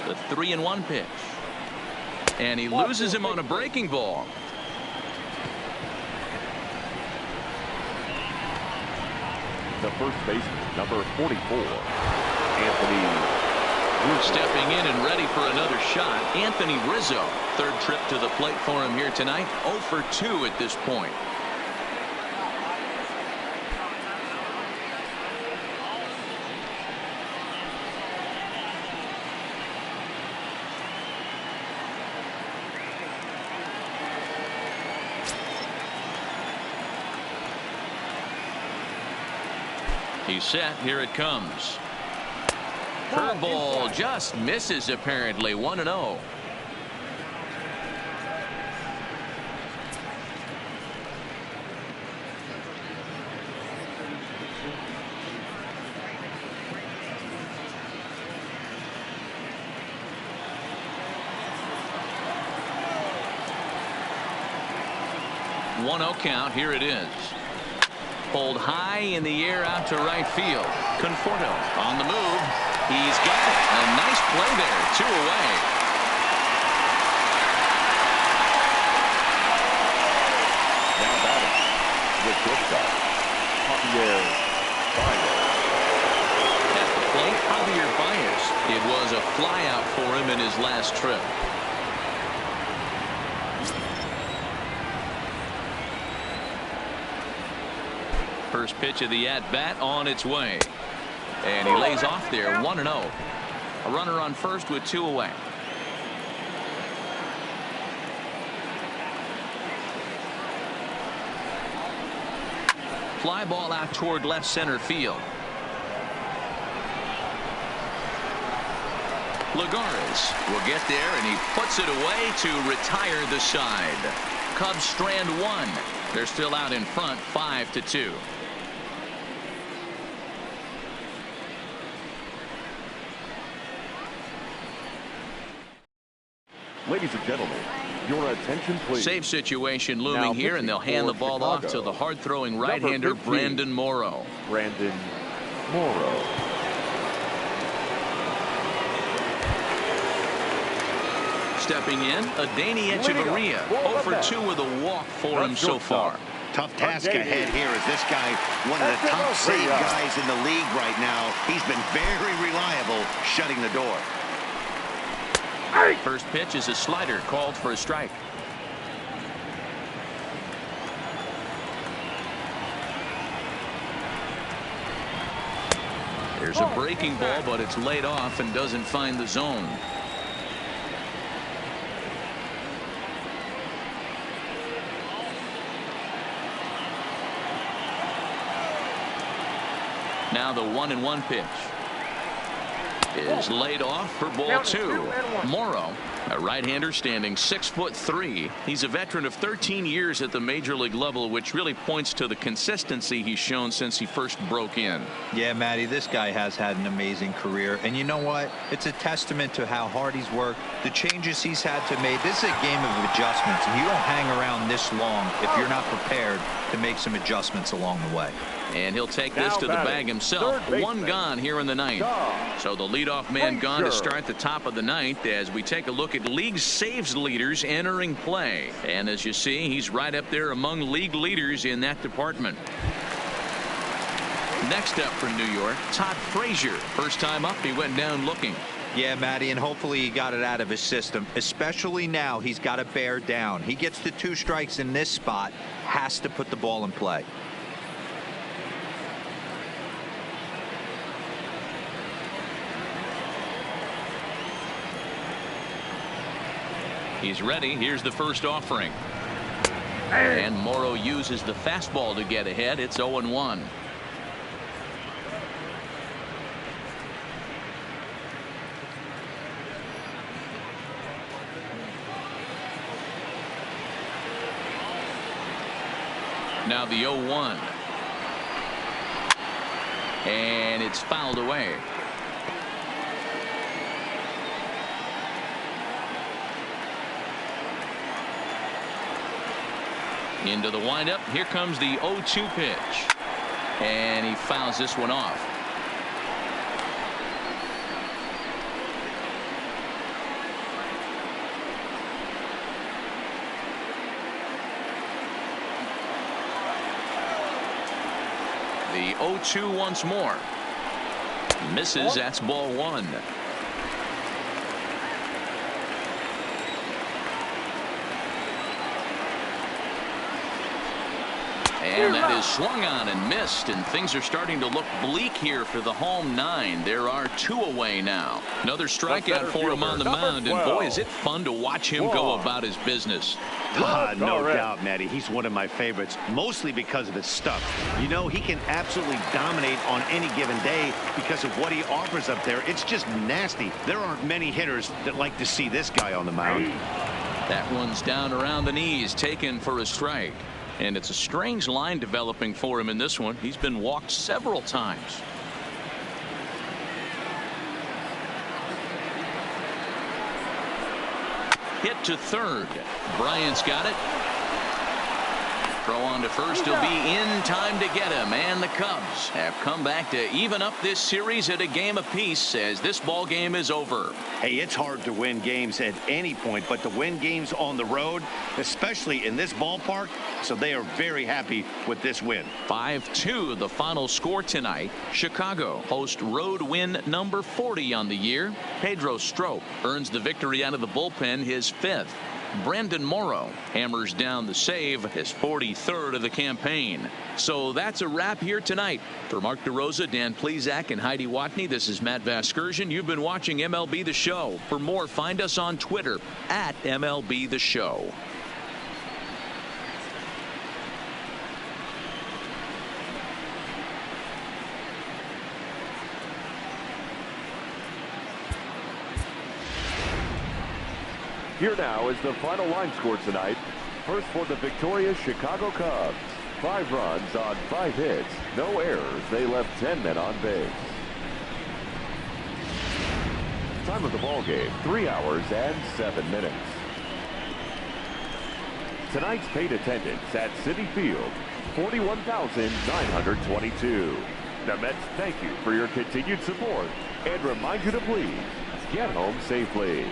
The 3-1 pitch. And he loses him on a breaking ball. The first baseman, number 44, Anthony. Stepping in and ready for another shot, Anthony Rizzo. 3rd trip to the plate for him here tonight. 0 for 2 at this point. He's set. Here it comes. Curveball just misses, apparently. 1-0. Count. Here it is. Pulled high in the air out to right field. Conforto on the move. He's got it. A nice play there. 2 away. Now batting with shortstop, Javier Baez. At the plate, Javier Baez. It was a flyout for him in his last trip. First pitch of the at-bat on its way. And he lays off there. 1-0. A runner on first with 2 away. Fly ball out toward left center field. Lagares will get there, and he puts it away to retire the side. Cubs strand 1. They're still out in front, 5-2. Ladies and gentlemen, your attention please. Save situation looming Now here, and they'll hand the ball off to the hard-throwing right-hander Brandon Morrow. Brandon Morrow. Stepping in, Adeiny Echeverria. 0 for 2 with a walk for him so far. Tough task ahead here as this guy, one of the top save guys in the league right now. He's been very reliable shutting the door. First pitch is a slider called for a strike. There's a breaking ball, but it's laid off and doesn't find the zone. Now the 1-1 pitch is laid off for ball 2. Morrow, a right-hander standing 6'3". He's a veteran of 13 years at the major league level, which really points to the consistency he's shown since he first broke in. Yeah, Matty, this guy has had an amazing career, and you know what? It's a testament to how hard he's worked, the changes he's had to make. This is a game of adjustments, and you don't hang around this long if you're not prepared to make some adjustments along the way. And he'll take this to the bag himself. 1 gone here in the 9th. So the leadoff man gone to start the top of the 9th as we take a look at league saves leaders entering play. And as you see, he's right up there among league leaders in that department. Next up for New York, Todd Frazier. First time up, he went down looking. Yeah, Matty, and hopefully he got it out of his system. Especially now, he's got to bear down. He gets the 2 strikes in this spot, has to put the ball in play. He's ready. Here's the first offering. And Morrow uses the fastball to get ahead. It's 0-1. Now the 0-1. And it's fouled away. Into the windup. Here comes the 0-2 pitch. And he fouls this one off. The 0-2 once more. Misses. That's ball one. And that is swung on and missed, and things are starting to look bleak here for the home nine. There are 2 away now. Another strikeout for him on the mound, and boy, is it fun to watch him go about his business. No doubt, Matty. He's one of my favorites, mostly because of his stuff. You know, he can absolutely dominate on any given day because of what he offers up there. It's just nasty. There aren't many hitters that like to see this guy on the mound. That one's down around the knees, taken for a strike. And it's a strange line developing for him in this one. He's been walked several times. Hit to third. Bryant's got it. Throw on to first. He'll be in time to get him. And the Cubs have come back to even up this series at a game apiece as this ball game is over. Hey, it's hard to win games at any point, but to win games on the road, especially in this ballpark, so they are very happy with this win. 5-2 the final score tonight. Chicago host road win number 40 on the year. Pedro Strop earns the victory out of the bullpen, his 5th. Brandon Morrow hammers down the save, his 43rd of the campaign. So that's a wrap here tonight. For Mark DeRosa, Dan Plesac, and Heidi Watney, this is Matt Vasgersian. You've been watching MLB The Show. For more, find us on Twitter at MLB The Show. Here now is the final line score tonight. First for the victorious Chicago Cubs. 5 runs on 5 hits. No errors. They left 10 men on base. Time of the ball game, 3 hours and 7 minutes. Tonight's paid attendance at Citi Field, 41,922. The Mets thank you for your continued support and remind you to please get home safely.